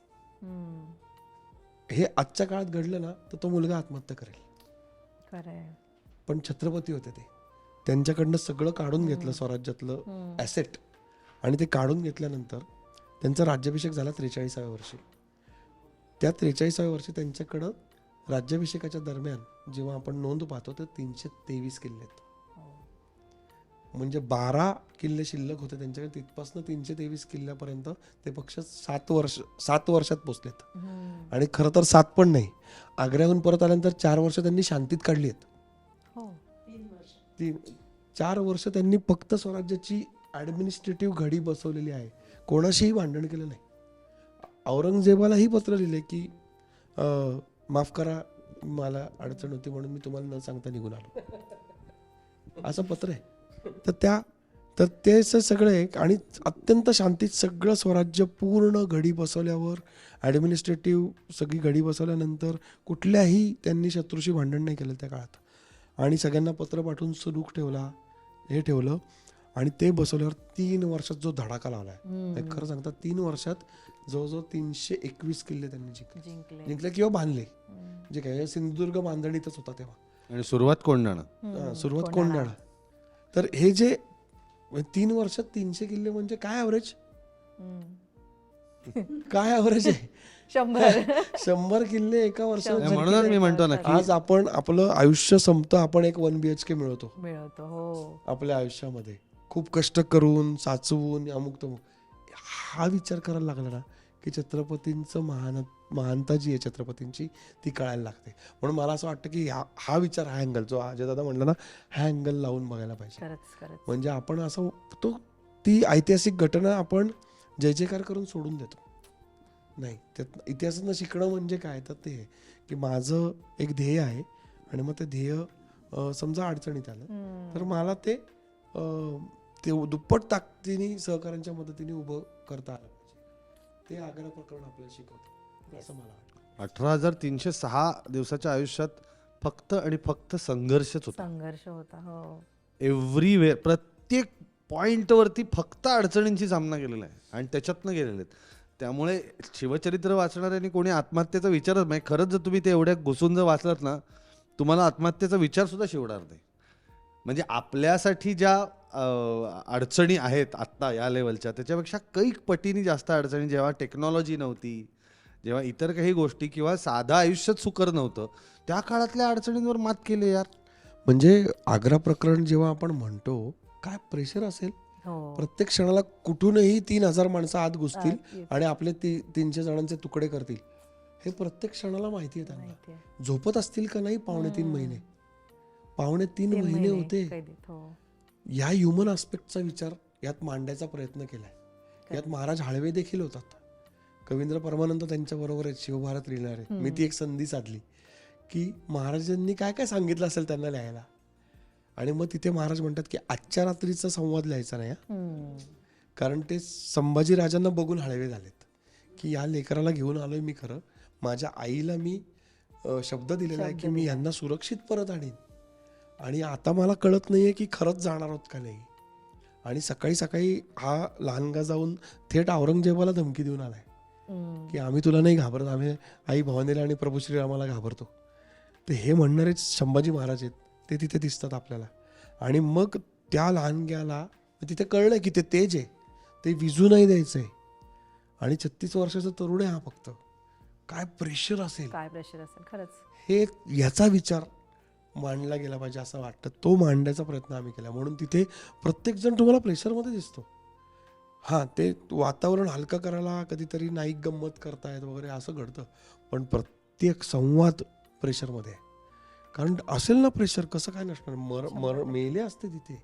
A: हे आजच्या काळात घडलं ना तर तो मुलगा आत्महत्या करेल.
D: खरंय.
A: पण छत्रपती होते ते, त्यांच्याकडनं सगळं काढून घेतलं स्वराज्यातलं ॲसेट, आणि ते काढून घेतल्यानंतर त्यांचा राज्याभिषेक झाला 43व्या वर्षी. त्या 43व्या वर्षी त्यांच्याकडं राज्याभिषेकाच्या दरम्यान जेव्हा आपण नोंद पाहतो तर 323 किल्ले आहेत. म्हणजे 12 किल्ले शिल्लक होते त्यांच्याकडे, तिथपासून 323 किल्ल्यापर्यंत ते पक्ष 7 वर्षात पोचलेत. आणि खरं तर 7 पण नाही, आग्र्याहून परत आल्यानंतर 4 वर्ष त्यांनी शांतीत काढली आहेत. 4 वर्ष त्यांनी फक्त स्वराज्याची ॲडमिनिस्ट्रेटिव्ह घडी बसवलेली आहे, कोणाशीही भांडण केलं नाही. औरंगजेबालाही पत्र लिहिले की माफ करा, मला अडचण होती म्हणून मी तुम्हाला न सांगता निघून आलो, असं पत्र आहे. तर ते सगळे, आणि अत्यंत शांतीत सगळं स्वराज्य पूर्ण घडी बसवल्यावर, ॲडमिनिस्ट्रेटिव्ह सगळी घडी बसवल्यानंतर कुठल्याही त्यांनी शत्रूशी भांडण नाही केलं त्या काळात. आणि सगळ्यांना पत्र पाठवून सुरूख ठेवला, हे ठेवलं, आणि ते बसवल्यावर 3 वर्षात जो धडाका लावलाय, खरं सांगता 3 वर्षात जवळजवळ 321 किल्ले त्यांनी जिंकले किंवा बांधले. जे काय सिंधुदुर्ग बांधणीतच होता तेव्हा.
C: आणि सुरुवात कोंढाणा.
A: सुरुवात कोंढाणा. तर हे जे 3 वर्षात 300 किल्ले म्हणजे काय ॲव्हरेज, काय ॲव्हरेज आहे? 100 किल्ले एका वर्षात.
C: म्हणूनच मी म्हणतो ना की
A: आज आपण आपलं आयुष्य संपतं, आपण एक 1 BHK मिळवतो
D: हो.
A: आपल्या आयुष्यामध्ये, खूप कष्ट करून साचवून अमुक तमुक. हा विचार करायला लागला ना की छत्रपतींचं महानता जी आहे छत्रपतींची ती कळायला लागते. म्हणून मला असं वाटतं की हा विचार, हा अँगल जो अजय दादा म्हणला ना, हा अँगल लावून बघायला पाहिजे. म्हणजे आपण असं ती ऐतिहासिक घटना आपण जय जयकार करून सोडून देतो नाही. त्यात इतिहासातनं शिकणं म्हणजे काय, तर ते की माझं एक ध्येय आहे, आणि मग ते ध्येय समजा अडचणीत आलं तर मला ते दुप्पट ताकदीने सहकाऱ्यांच्या मदतीने उभं करता आलं पाहिजे. ते आग्रा प्रकरण आपल्याला शिकवतं असं मला वाटतं.
C: 18,306 दिवसाच्या आयुष्यात फक्त आणि फक्त संघर्षच होता. एव्हरीवेअर, प्रत्येक पॉइंटवरती फक्त अडचणींची सामना केलेला आहे आणि त्याच्यातनं गेलेले आहेत. त्यामुळे शिवचरित्र वाचणाऱ्यांनी कोणी आत्महत्येचा विचारच नाही. खरंच जर तुम्ही ते एवढ्या घुसून जर वाचलात ना, तुम्हाला आत्महत्येचा विचार सुद्धा शिवणार नाही. म्हणजे आपल्यासाठी ज्या अडचणी आहेत आत्ता या लेवलच्या, त्याच्यापेक्षा कैक पटीने जास्त अडचणी, जेव्हा टेक्नॉलॉजी नव्हती, जेव्हा इतर काही गोष्टी किंवा साधं आयुष्यात सुकर नव्हतं, त्या काळातल्या अडचणींवर मात केली यार.
A: म्हणजे आग्रा प्रकरण जेव्हा आपण म्हणतो, काय प्रेशर असेल. प्रत्येक क्षणाला कुठूनही 3,000 माणसं आत घुसतील आणि आपले 300 जणांचे तुकडे करतील, हे प्रत्येक क्षणाला माहिती आहे त्यांना. झोपत असतील का नाही 2.5 महिने, 2.5 महिने होते. या ह्युमन आस्पेक्टचा विचार यात मांडायचा प्रयत्न केलाय. यात महाराज हाळवे देखील होतात, कवींद्र परमानंद त्यांच्या बरोबर आहेत, शिवभारत लिहिणारे. मी ती एक संधी साधली की महाराजांनी काय काय सांगितलं असेल त्यांना लिहायला. आणि मग तिथे महाराज म्हणतात की आजच्या रात्रीचा संवाद लिहायचा नाही, कारण ते संभाजी राजांना बघून हळवे झालेत की या लेकराला घेऊन आलोय मी. खरं माझ्या आईला मी शब्द दिलेला आहे की मी यांना सुरक्षित परत आणीन, आणि आता मला कळत नाहीये की खरंच जाणार आहोत का नाही. आणि सकाळी सकाळी हा लहानगा जाऊन थेट औरंगजेबाला धमकी देऊन आलाय की आम्ही तुला नाही घाबरत, आम्ही आई भवानीला आणि प्रभू श्रीरामाला घाबरतो. तर हे म्हणणारे संभाजी महाराज आहेत, ते तिथे दिसतात आपल्याला. आणि मग त्या लहानग्याला तिथे कळलं की ते तेज आहे, ते विजू नाही द्यायचंय. आणि 36 वर्षाचा तरुण आहे हा फक्त. काय प्रेशर असेल
D: खरंच.
A: हे याचा विचार मांडला गेला पाहिजे असं वाटतं. तो मांडण्याचा प्रयत्न आम्ही केला. म्हणून तिथे प्रत्येक जण तुम्हाला प्रेशरमध्ये दिसतो. हां, ते वातावरण हलकं करायला कधीतरी नाईक गंमत करतायत वगैरे असं घडतं, पण प्रत्येक संवाद प्रेशरमध्ये आहे. कारण असेल ना प्रेशर, कसं काय नसणार. मेले असते तिथे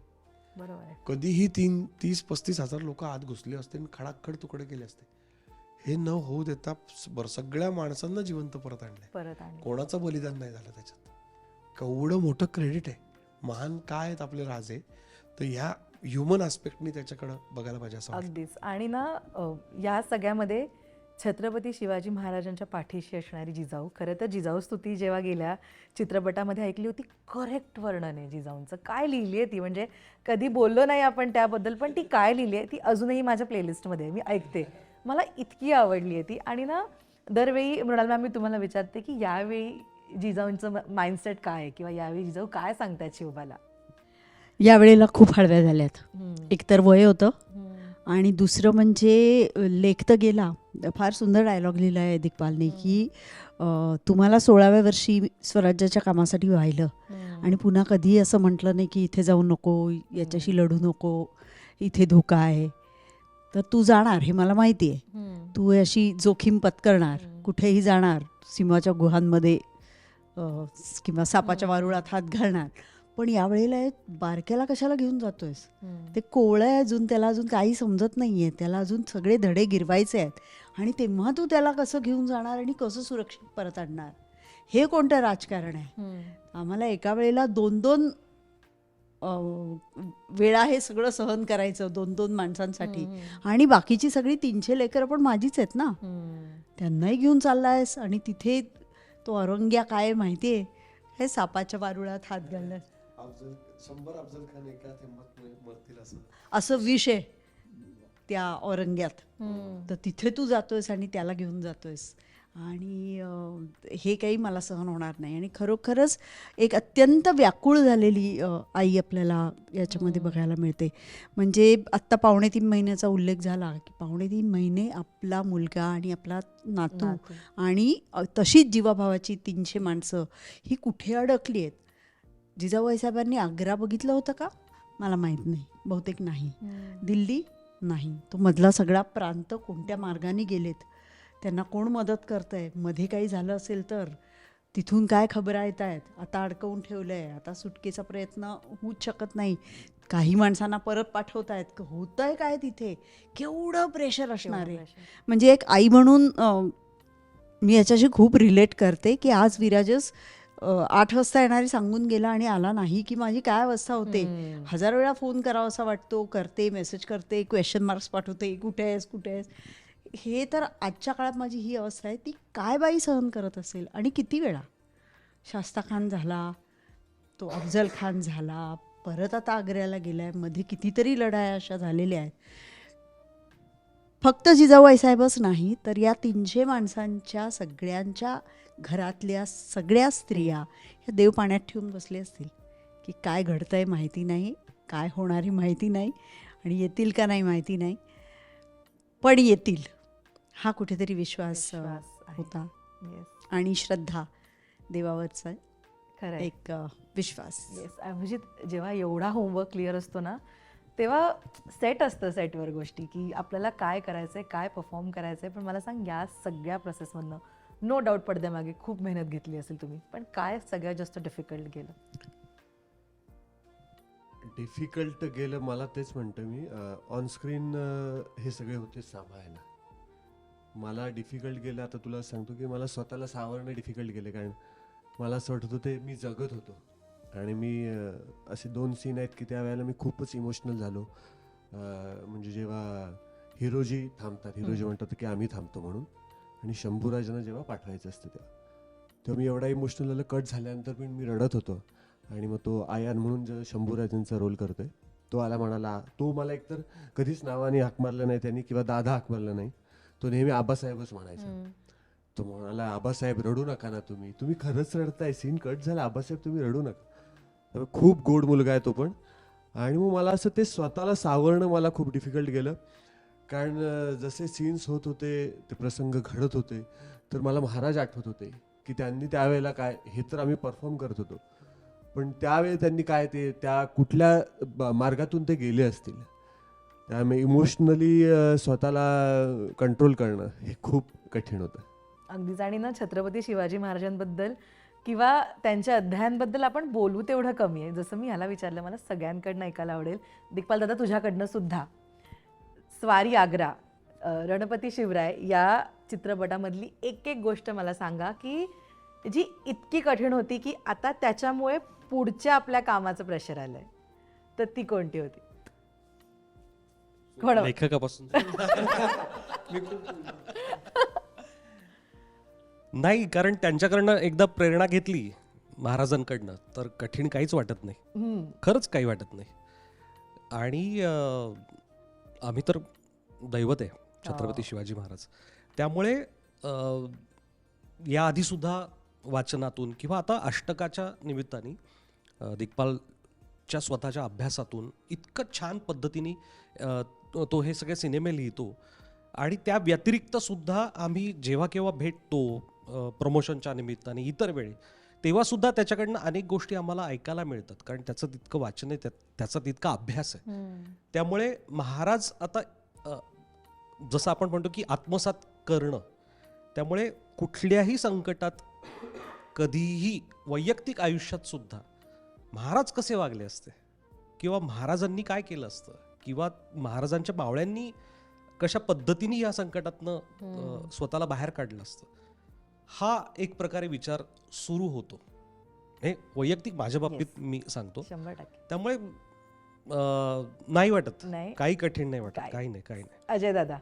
D: बरोबर आहे.
A: कधीही 30-35 हजार लोक आत घुसले असते आणि खडाखड तुकडे केले असते. हे न होऊ देता सगळ्या माणसांना जिवंत परत आणलंय. कोणाचं बलिदान नाही झालं त्याच्यात. केवढं मोठं क्रेडिट आहे. महान काय आहेत आपले राजे, तर ह्या ह्युमन आस्पेक्टनी त्याच्याकडं बघायला पाहिजे असं वाटतं.
D: अगदीच. आणि ना या सगळ्यामध्ये छत्रपती शिवाजी महाराजांच्या पाठीशी असणारी जिजाऊ, खरं तर जिजाऊ स्तुती जेव्हा गेल्या चित्रपटामध्ये ऐकली होती, करेक्ट वर्णन आहे जिजाऊंचं. काय लिहिली आहे ती, म्हणजे कधी बोललो नाही आपण त्याबद्दल, पण ती काय लिहिली आहे ती अजूनही माझ्या प्लेलिस्टमध्ये मी ऐकते. मला इतकी आवडली आहे ती. आणि ना दरवेळी मृणाल मॅम मी तुम्हाला विचारते की यावेळी जिजाऊंचं माइंडसेट काय आहे किंवा यावेळी जिजाऊ काय सांगतायत शिवबाला?
E: यावेळेला खूप हळव्या झाल्यात.
D: हम्म.
E: एकतर वय होतं
D: हम्म.
E: आणि दुसरं म्हणजे लेख तर गेला. फार सुंदर डायलॉग लिहिला आहे दिग्पालने की तुम्हाला 16व्या वर्षी स्वराज्याच्या कामासाठी वाहिलं आणि पुन्हा कधीही असं म्हटलं नाही की इथे जाऊ नको, याच्याशी लढू नको, इथे धोका आहे. तर तू जाणार हे मला माहिती आहे.
D: हम्म.
E: तू अशी जोखीम पत्करणार, कुठेही जाणार, सिंहाच्या गुहांमध्ये किंवा सापाच्या वारुळात हात घालणार. पण यावेळेला बारक्याला कशाला घेऊन जातोयस?
D: हम्म.
E: ते कोवळं आहे अजून, त्याला अजून काही समजत नाही आहे, त्याला अजून सगळे धडे गिरवायचे आहेत आणि तेव्हा तू त्याला कसं घेऊन जाणार आणि कसं सुरक्षित परत आणणार? हे कोणतं राजकारण आहे?
D: हम्म.
E: आम्हाला एका वेळेला 2-2 वेळा हे सगळं सहन करायचं 2-2 माणसांसाठी आणि बाकीची सगळी 300 लेकरं पण माझीच आहेत ना.
D: हम्म.
E: त्यांनाही घेऊन चाललायस आणि तिथे तो औरंग्या काय माहिती आहे, हे सापाच्या वारुळात हात घालणार
A: 100 अफजल खान एका थेंबात मरतील असं.
E: असं विष आहे त्या औरंग्यात.
D: हम्म.
E: तर तिथे तू जातोयस आणि त्याला घेऊन जातोयस आणि हे काही मला सहन होणार नाही. आणि खरोखरच एक अत्यंत व्याकुळ झालेली आई आपल्याला याच्यामध्ये बघायला मिळते. म्हणजे आत्ता 2.5 महिन्याचा उल्लेख झाला की 2.5 महिने आपला मुलगा आणि आपला नातू आणि तशीच जीवाभावाची 300 माणसं ही कुठे अडकली आहेत. जिजाबाई साहेबांनी आग्रा बघितलं होतं का? मला माहीत नाही, बहुतेक नाही. दिल्ली नाही. तो मधला सगळा प्रांत कोणत्या मार्गाने गेलेत, त्यांना कोण मदत करतंय, मध्ये काही झालं असेल तर तिथून काय खबरा येत आहेत, आता अडकवून ठेवलं आहे, आता सुटकेचा प्रयत्न होऊच शकत नाही, काही माणसांना परत पाठवत आहेत, होतं आहे काय तिथे, केवढं प्रेशर असणार आहे. म्हणजे एक आई म्हणून मी याच्याशी खूप रिलेट करते की आज विराजस 8 वाजता येणारी सांगून गेला आणि आला नाही की माझी काय अवस्था होते. 1000 वेळा फोन करावा असा वाटतो, करते, मेसेज करते, क्वेश्चन मार्क्स पाठवते, कुठे आहेस कुठे आहेस. हे तर आजच्या काळात माझी ही अवस्था आहे. ती काय बाई सहन करत असेल आणि किती वेळा. शास्ता खान झाला, तो अफजल खान झाला, परत आता आग्र्याला गेलाय, मध्ये कितीतरी लढाया अशा झालेल्या आहेत. फक्त जिजाबाई साहेबच नाही तर या 300 माणसांच्या सगळ्यांच्या घरातल्या सगळ्या स्त्रिया ह्या देव पाण्यात ठेवून बसले असतील की काय घडतंय माहिती नाही, काय होणारी माहिती नाही आणि येतील का नाही माहिती नाही, पण येतील हा कुठेतरी विश्वास होता आणि श्रद्धा देवावरचा
D: खरं
E: एक विश्वास.
D: येस. अभिजित, जेव्हा एवढा होमवर्क क्लिअर असतो ना तेव्हा सेट असतं सेटवर गोष्टी की आपल्याला काय करायचंय, काय परफॉर्म करायचंय. पण मला सांग, या सगळ्या प्रोसेसमधनं नो डाऊट पडद्यामागे खूप मेहनत घेतली असेल तुम्ही, पण काय सगळ्यात जास्त डिफिकल्ट गेलं?
B: डिफिकल्ट गेलं मला तेच म्हणतो मी, ऑन स्क्रीन हे सगळे होते सांभाळायला. मला डिफिकल्ट गेलं, आता तुला सांगतो की मला स्वतःला सावरणं डिफिकल्ट गेले. कारण मला असं वाटत होतं मी जगत होतो आणि मी असे 2 सीन आहेत की त्यावेळेला मी खूपच इमोशनल झालो. म्हणजे जेव्हा हिरोजी थांबतात, हिरोजी म्हणतात की आम्ही थांबतो म्हणून, आणि शंभूराजांना जेव्हा पाठवायचं असतं तेव्हा मी एवढा इमोशनल झालं. कट झाल्यानंतर पण मी रडत होतो. आणि मग तो आयान म्हणून जो शंभूराजांचा रोल करतोय तो आला, म्हणाला, तो मला एकतर कधीच नावाने हाक मारलं नाही त्यांनी किंवा दादा हाक मारलं नाही, तो नेहमी आबासाहेबच म्हणायचा. तो म्हणाला, आबासाहेब रडू नका ना, तुम्ही खरंच रडताय, सीन कट झाला, आबासाहेब तुम्ही रडू नका. खूप गोड मुलगा आहे तो पण. आणि मग मला असं ते स्वतःला सावरणं मला खूप डिफिकल्ट गेलं. कारण जसे सीन्स होत होते, ते प्रसंग घडत होते, तर मला महाराज आठवत होते की त्यांनी त्यावेळेला काय, हे तर आम्ही परफॉर्म करत होतो, पण त्यावेळी त्यांनी काय, ते त्या कुठल्या मार्गातून ते गेले असतील. त्यामुळे इमोशनली स्वतःला कंट्रोल करणं हे खूप कठीण होतं.
D: अगदीच. आणि ना छत्रपती शिवाजी महाराजांबद्दल किंवा त्यांच्या अध्यायांबद्दल आपण बोलू तेवढं कमी आहे. जसं मी ह्याला विचारलं, मला सगळ्यांकडनं ऐकायला आवडेल, दिग्पाल दादा तुझ्याकडनं सुद्धा. स्वारी आग्रा, रणपती शिवराय या चित्रपटामधली एक एक गोष्ट मला सांगा की जी इतकी कठीण होती की आता त्याच्यामुळे पुढच्या आपल्या कामाचं प्रेशर आलंय, तर ती कोणती होती?
F: लेखकापासून नाही, कारण त्यांच्याकडनं एकदा प्रेरणा घेतली महाराजांकडनं तर कठीण काहीच वाटत नाही, खरंच काही वाटत नाही. आणि आम्ही तर दैवत आहे छत्रपती शिवाजी महाराज. त्यामुळे याआधी सुद्धा वाचनातून किंवा आता अष्टकाच्या निमित्ताने दिग्पालच्या स्वतःच्या अभ्यासातून इतकं छान पद्धतीने तो हे सगळे सिनेमे लिहितो. आणि त्या व्यतिरिक्त सुद्धा आम्ही जेव्हा केव्हा भेटतो प्रमोशनच्या निमित्ताने इतर वेळी, तेव्हा सुद्धा त्याच्याकडनं अनेक गोष्टी आम्हाला ऐकायला मिळतात, कारण त्याचं तितकं वाचन आहे, त्याचा तितका अभ्यास आहे. त्यामुळे महाराज आता जसं आपण म्हणतो की आत्मसात करणं, त्यामुळे कुठल्याही संकटात कधीही वैयक्तिक आयुष्यात सुद्धा महाराज कसे वागले असते किंवा महाराजांनी काय केलं असतं किंवा महाराजांच्या मावळ्यांनी कशा पद्धतीने या संकटातनं स्वतःला बाहेर काढलं असतं, हा एक प्रकारे विचार सुरू होतो. हे वैयक्तिक माझ्या बाबतीत मी सांगतो.
D: 100%.
F: त्यामुळे नाही वाटत,
D: नाही.
F: काही कठीण नाही वाटत, काही नाही.
D: अजय दादा.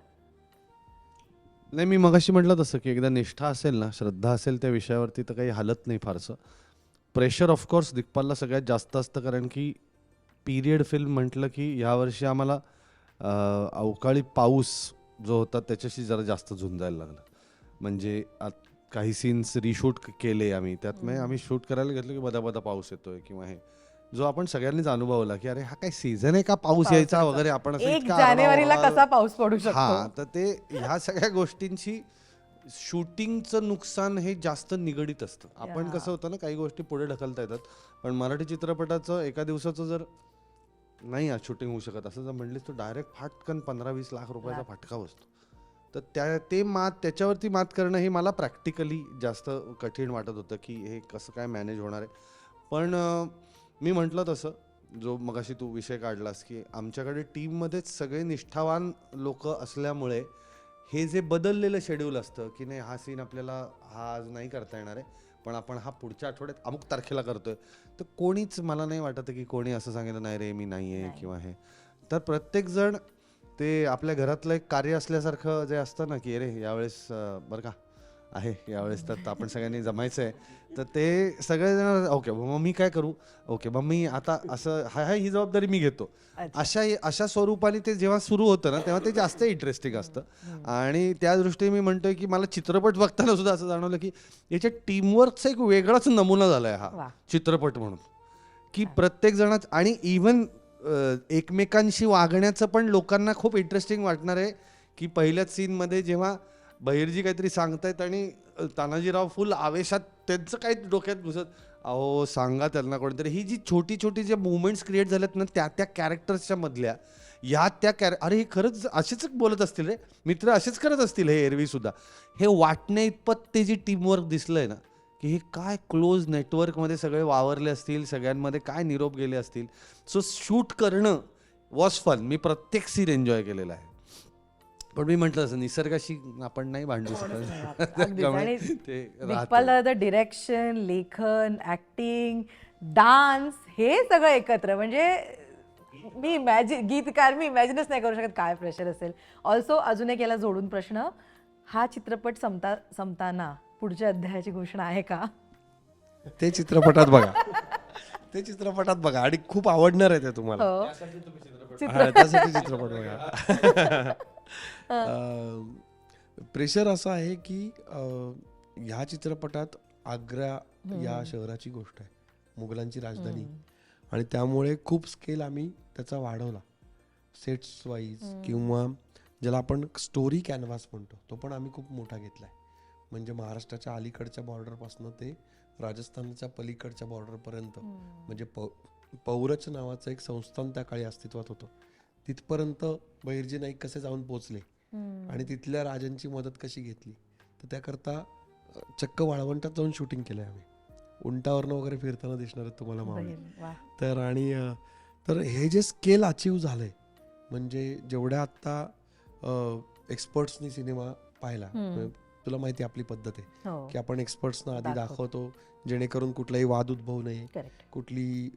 C: नाही, मी मगाशी म्हटलं तसं की एकदा निष्ठा असेल ना, श्रद्धा असेल त्या विषयावरती तर काही हालत नाही फारसं. प्रेशर ऑफकोर्स दिग्पालला सगळ्यात जास्त असतं, कारण की पिरियड फिल्म म्हटलं की यावर्षी आम्हाला अवकाळी पाऊस जो होता त्याच्याशी जरा जास्त झुंजायला लागलं. म्हणजे काही सीन्स रिशूट केले आम्ही, त्यात आम्ही शूट करायला घेतलं की बदा पाऊस येतोय किंवा हे जो आपण सगळ्यांनीच अनुभवला की अरे हा काय सीझन आहे का पाऊस यायचा वगैरे, आपण असं
D: 1
C: इतका
D: जानेवारीला
C: आरडाओरडा-
D: कसा पाऊस पडू
C: हा,
D: शकतो.
C: तर ते ह्या सगळ्या गोष्टींची शूटिंगचं नुकसान हे जास्त निगडीत असतं. आपण कसं होतं ना, काही गोष्टी पुढे ढकलता येतात, पण मराठी चित्रपटाचं एका दिवसाचं जर नाही आज शूटिंग होऊ शकत असं जर म्हणलीस तर डायरेक्ट फाटकन 15-20 लाख रुपयाचा फटका बसतो. तर त्याच्यावरती मात करणं हे मला प्रॅक्टिकली जास्त कठीण वाटत होतं की हे कसं काय मॅनेज होणार आहे. पण मी म्हटलं तसं, जो मगाशी तू विषय काढलास की आमच्याकडे टीममध्येच सगळे निष्ठावान लोक असल्यामुळे हे जे बदललेलं शेड्यूल असतं की नाही हा सीन आपल्याला हा आज नाही करता येणार आहे, पण आपण हा पुढच्या आठवड्यात अमुक तारखेला करतोय, तर कोणीच मला नाही वाटत की कोणी असं सांगितलं नाही रे मी नाही आहे किंवा हे. तर प्रत्येकजण ते आपल्या घरातलं एक कार्य असल्यासारखं जे असतं ना की अरे यावेळेस बरं का आहे यावेळेस तर आपण सगळ्यांनी जमायचं आहे, तर ते सगळेजण ओके मग मी काय करू, ओके मग मी आता असं ही जबाबदारी मी घेतो, अशा स्वरूपाने ते जेव्हा सुरू होतं ना तेव्हा ते जास्त इंटरेस्टिंग असतं. आणि त्या दृष्टीने मी म्हणतोय की मला चित्रपट बघताना सुद्धा असं जाणवलं की याच्या टीमवर्कचा एक वेगळाच नमुना झालाय हा चित्रपट म्हणून, की प्रत्येक जणाच आणि इव्हन एकमेकांशी वागण्याचं पण लोकांना खूप इंटरेस्टिंग वाटणार आहे. की पहिल्याच सीनमध्ये जेव्हा बहिर्जी काहीतरी सांगतायत आणि तानाजीराव फुल आवेशात त्यांचं काही डोक्यात घुसत, अहो सांगा त्यांना कोणतरी, ही जी छोटी छोटी जे मुवमेंट्स क्रिएट झाल्यात ना त्या कॅरेक्टर्सच्या मधल्या अरे हे खरंच असेच बोलत असतील रे, मित्र असेच करत असतील हे एरवी सुद्धा, हे वाटण्या इतपत ते जी टीमवर्क दिसलंय ना की हे काय क्लोज नेटवर्कमध्ये सगळे वावरले असतील, सगळ्यांमध्ये काय निरोप गेले असतील. सो शूट करणं वॉज फन. मी प्रत्येक सीन एन्जॉय केलेला आहे. पण मी म्हटलं असं निसर्गाशी आपण नाही भांडू शकत.
D: आणि दिग्पाल दादा डिरेक्शन, लेखन, ऍक्टिंग, डान्स हे सगळं एकत्र, म्हणजे मी गीतकार मी इमॅजिनच नाही करू शकत काय प्रेशर असेल. ऑल्सो अजून एक याला जोडून प्रश्न, हा चित्रपट संपताना पुढच्या अध्यायाची घोषणा आहे का?
A: ते चित्रपटात बघा आणि खूप आवडणार आहे ते तुम्हाला. त्यासाठी चित्रपट बघा. प्रेशर असं आहे की ह्या चित्रपटात आग्रा या शहराची गोष्ट आहे, मुघलांची राजधानी, आणि त्यामुळे खूप स्केल आम्ही त्याचा वाढवला सेट्स वाईज, किंवा ज्याला आपण स्टोरी कॅनव्हास म्हणतो तो पण आम्ही खूप मोठा घेतलाय. म्हणजे महाराष्ट्राच्या अलीकडच्या बॉर्डरपासून ते राजस्थानच्या पलीकडच्या बॉर्डरपर्यंत, म्हणजे पौरच नावाचं एक संस्थान त्या काळी अस्तित्वात होतं, तिथपर्यंत बहिर्जी नाईक कसे जाऊन पोचले आणि तिथल्या राजांची मदत कशी घेतली. तर त्याकरता चक्क वाळवंटात जाऊन शूटिंग केलंय आम्ही, उंटावरनं वगैरे फिरताना दिसणार आहेत तुम्हाला मावळे. तर आणि तर हे जे स्केल अचीव झालंय, म्हणजे जेवढ्या आत्ता एक्सपर्ट्सनी सिनेमा पाहिला, तुला माहिती आपली पद्धत आहे की आपण एक्सपर्ट्सना आधी दाखवतो जेणेकरून कुठलाही वाद उद्भवू नये, कुठली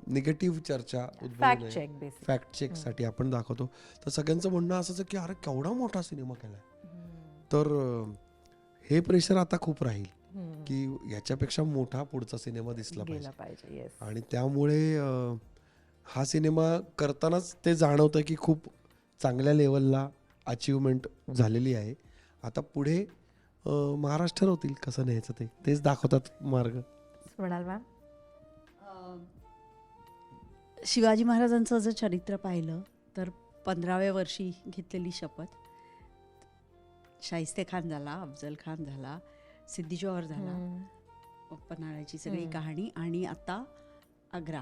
A: निगेटिव्ह चर्चा उद्भवू नये, फॅक्ट चेक साठी आपण दाखवतो. तर सगळ्यांचं म्हणणं असंच की अरे केवढा मोठा सिनेमा केलाय. तर हे प्रेशर आता खूप राहील की याच्यापेक्षा मोठा पुढचा सिनेमा दिसला पाहिजे. आणि त्यामुळे हा सिनेमा करतानाच ते जाणवतं की खूप चांगल्या लेवलला अचीवमेंट झालेली आहे. आता पुढे महाराज ठरवतील कसं न्यायचं तेच दाखवतात मार्ग.
D: म्हणाल मॅम.
E: शिवाजी महाराजांचं जर चरित्र पाहिलं तर 15व्या वर्षी घेतलेली शपथ, शाहिस्ते खान झाला, अफजल खान झाला, सिद्दी जोहर झाला, पन्हाळ्याची सगळी कहाणी, आणि आता आग्रा.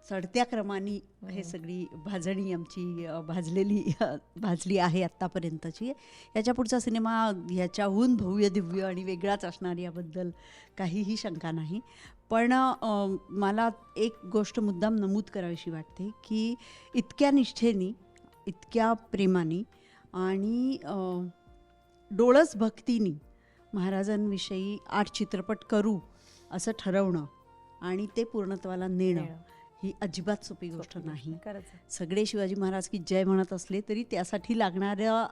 E: चढत्या क्रमाने हे सगळी भाजणी आमची भाजली आहे आत्तापर्यंतची. याच्या पुढचा सिनेमा ह्याच्याहून भव्य दिव्य आणि वेगळाच असणार याबद्दल काहीही शंका नाही. पण मला एक गोष्ट मुद्दाम नमूद करावीशी वाटते की इतक्या निष्ठेनी, इतक्या प्रेमाने आणि डोळस भक्तीनी महाराजांविषयी 8 चित्रपट करू असं ठरवणं आणि ते पूर्णत्वाला नेणं ही अजिबात सोपी गोष्ट नाही. सगळे शिवाजी महाराज की जय म्हणत असले तरी त्यासाठी लागणाऱ्या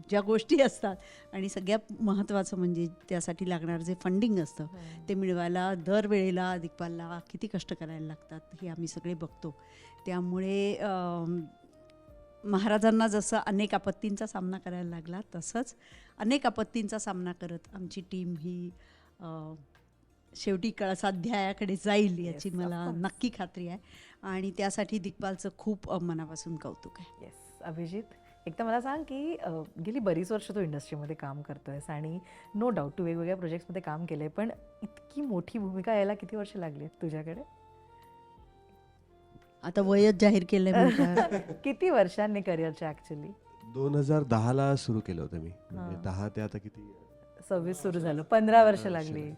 E: ज्या गोष्टी असतात आणि सगळ्यात महत्त्वाचं म्हणजे त्यासाठी लागणारं जे फंडिंग असतं ते मिळवायला दरवेळेला दिग्पालला किती कष्ट करायला लागतात हे आम्ही सगळे बघतो. त्यामुळे महाराजांना जसं अनेक आपत्तींचा सामना करायला लागला तसंच अनेक आपत्तींचा सामना करत आमची टीम ही शेवटी कळसाध्यायाकडे जाईल याची मला नक्की खात्री आहे आणि त्यासाठी दिग्पालचं खूप मनापासून कौतुक आहे.
D: येस. अभिजित, एकदा मला सांग की गेली बरीच वर्ष तू इंडस्ट्रीमध्ये काम करतोयस आणि नो डाऊट तू वेगवेगळ्या प्रोजेक्ट्समध्ये काम केलंय, पण इतकी मोठी भूमिका यायला किती वर्ष लागली आहेत तुझ्याकडे?
E: आता वयच जाहीर केलंय.
D: किती वर्षांनी करिअरच्या ॲक्च्युली?
B: 2010ला सुरू केलं होतं मी. म्हणजे 10 ते आता किती
D: 26 सुरू झालं, 15 वर्ष लागली.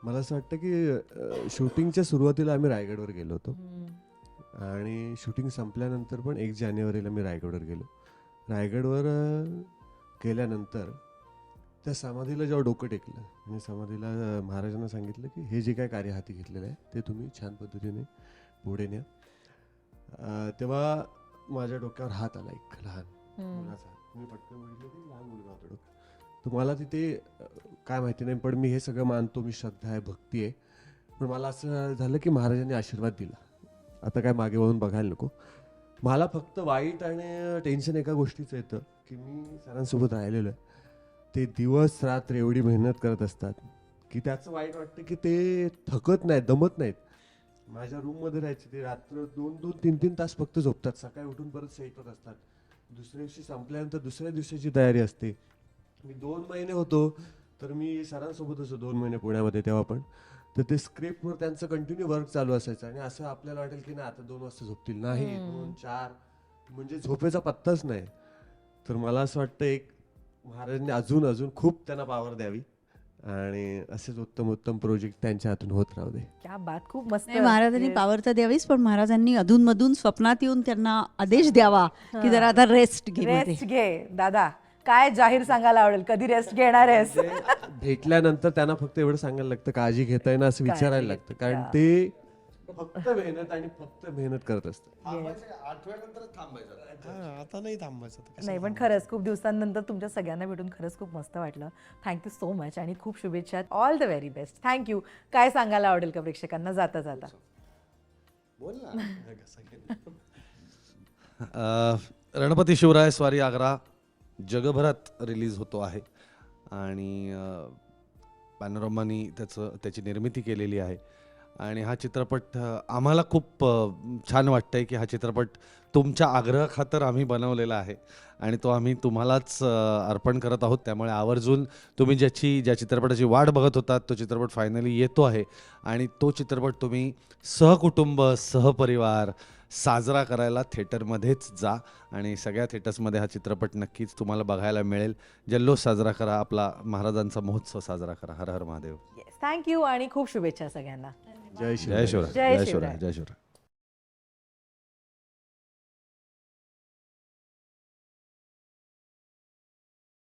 B: मला असं वाटतं की शूटिंगच्या सुरुवातीला आम्ही रायगडवर गेलो होतो आणि शूटिंग संपल्यानंतर पण 1 जानेवारीला मी रायगडवर गेलो. रायगडवर गेल्यानंतर त्या समाधीला जेव्हा डोकं टेकलं आणि समाधीला महाराजांना सांगितलं की हे जे काय कार्य हाती घेतलेलं आहे ते तुम्ही छान पद्धतीने पुढे न्या, तेव्हा माझ्या डोक्यावर हात आला एक लहान मुलाचा. मी पटकन बघितलं की लहान मुलगा होता डोक्यात. तर मला तिथे काय माहिती नाही, पण मी हे सगळं मानतो, मी श्रद्धा आहे, भक्ती आहे, पण मला असं झालं की महाराजांनी आशीर्वाद दिला, आता काय मागे वळून बघायला नको. मला फक्त वाईट आणि टेन्शन एका गोष्टीचं येतं की मी सरांसोबत राहिलेलो आहे, ते दिवस रात्र एवढी मेहनत करत असतात की त्याचं वाईट वाटतं की ते थकत नाहीत, दमत नाहीत. माझ्या रूममध्ये राहायचे ते रात्र 2-2, 3-3 तास फक्त झोपतात, सकाळी उठून परत सेट होत असतात. दुसऱ्या दिवशी संपल्यानंतर दुसऱ्या दिवसाची तयारी असते. मी 2 महिने होतो तर मी सरांसोबत असो 2 महिने पुण्यामध्ये तेव्हा पण. तर ते स्क्रिप्टवर त्यांचं कंटिन्यू वर्क चालू असायचं आणि असं आपल्याला वाटेल की नाही आता 2 वाजता झोपतील, नाही 2-4 म्हणजे झोपेचा पत्ताच नाही. तर मला असं वाटतं एक महाराजांनी अजून अजून खूप त्यांना पावर द्यावी आणि असेच उत्तम उत्तम प्रोजेक्ट त्यांच्या हातून होत राहू दे.
D: क्या बात, खूप मस्त.
E: महाराजांनी पावर तर द्यावीच, पण महाराजांनी अधूनमधून स्वप्नात येऊन त्यांना आदेश द्यावा की जरा आता रेस्ट
D: घे दादा. काय जाहीर सांगायला आवडेल, कधी रेस्ट घेणार आहेस?
B: भेटल्यानंतर त्यांना फक्त एवढं सांगायला लागतं काळजी घेताय ना असं विचारायला लागतं, कारण ते फक्त मेहनत आणि फक्त मेहनत करत असतात.
A: आता नाही थांबायचं.
D: नाही, पण खरंच खूप दिवसांनंतर तुमच्या सगळ्यांना भेटून खरंच खूप मस्त वाटलं. थँक्यू सो मच आणि खूप शुभेच्छा. All the very best. Thank you. काय सांगायला आवडेल का प्रेक्षकांना जाता जाता?
C: रणपती शिवराय स्वारी आग्रा जगभरात रिलीज होतो आहे आणि पॅनोरमानी त्याची निर्मिती केलेली आहे आणि हा चित्रपट आम्हाला खूप छान वाटतं आहे की हा चित्रपट तुमच्या आग्रहाखातर आम्ही बनवलेला आहे आणि तो आम्ही तुम्हालाच अर्पण करत आहोत. त्यामुळे आवर्जून तुम्ही ज्या चित्रपटाची वाट बघत होतात तो चित्रपट फायनली येतो आहे आणि तो चित्रपट तुम्ही सहकुटुंब सहपरिवार साजरा करायला थिएटरमध्येच जा आणि सगळ्या थिएटर्समध्ये हा चित्रपट नक्कीच तुम्हाला बघायला मिळेल. जल्लोष साजरा करा, आपला महाराजांचा महोत्सव साजरा करा. हर हर महादेव.
D: थँक्यू आणि खूप शुभेच्छा सगळ्यांना.
B: जय शिवराय.
C: जय शिवराय. जय शिवराय.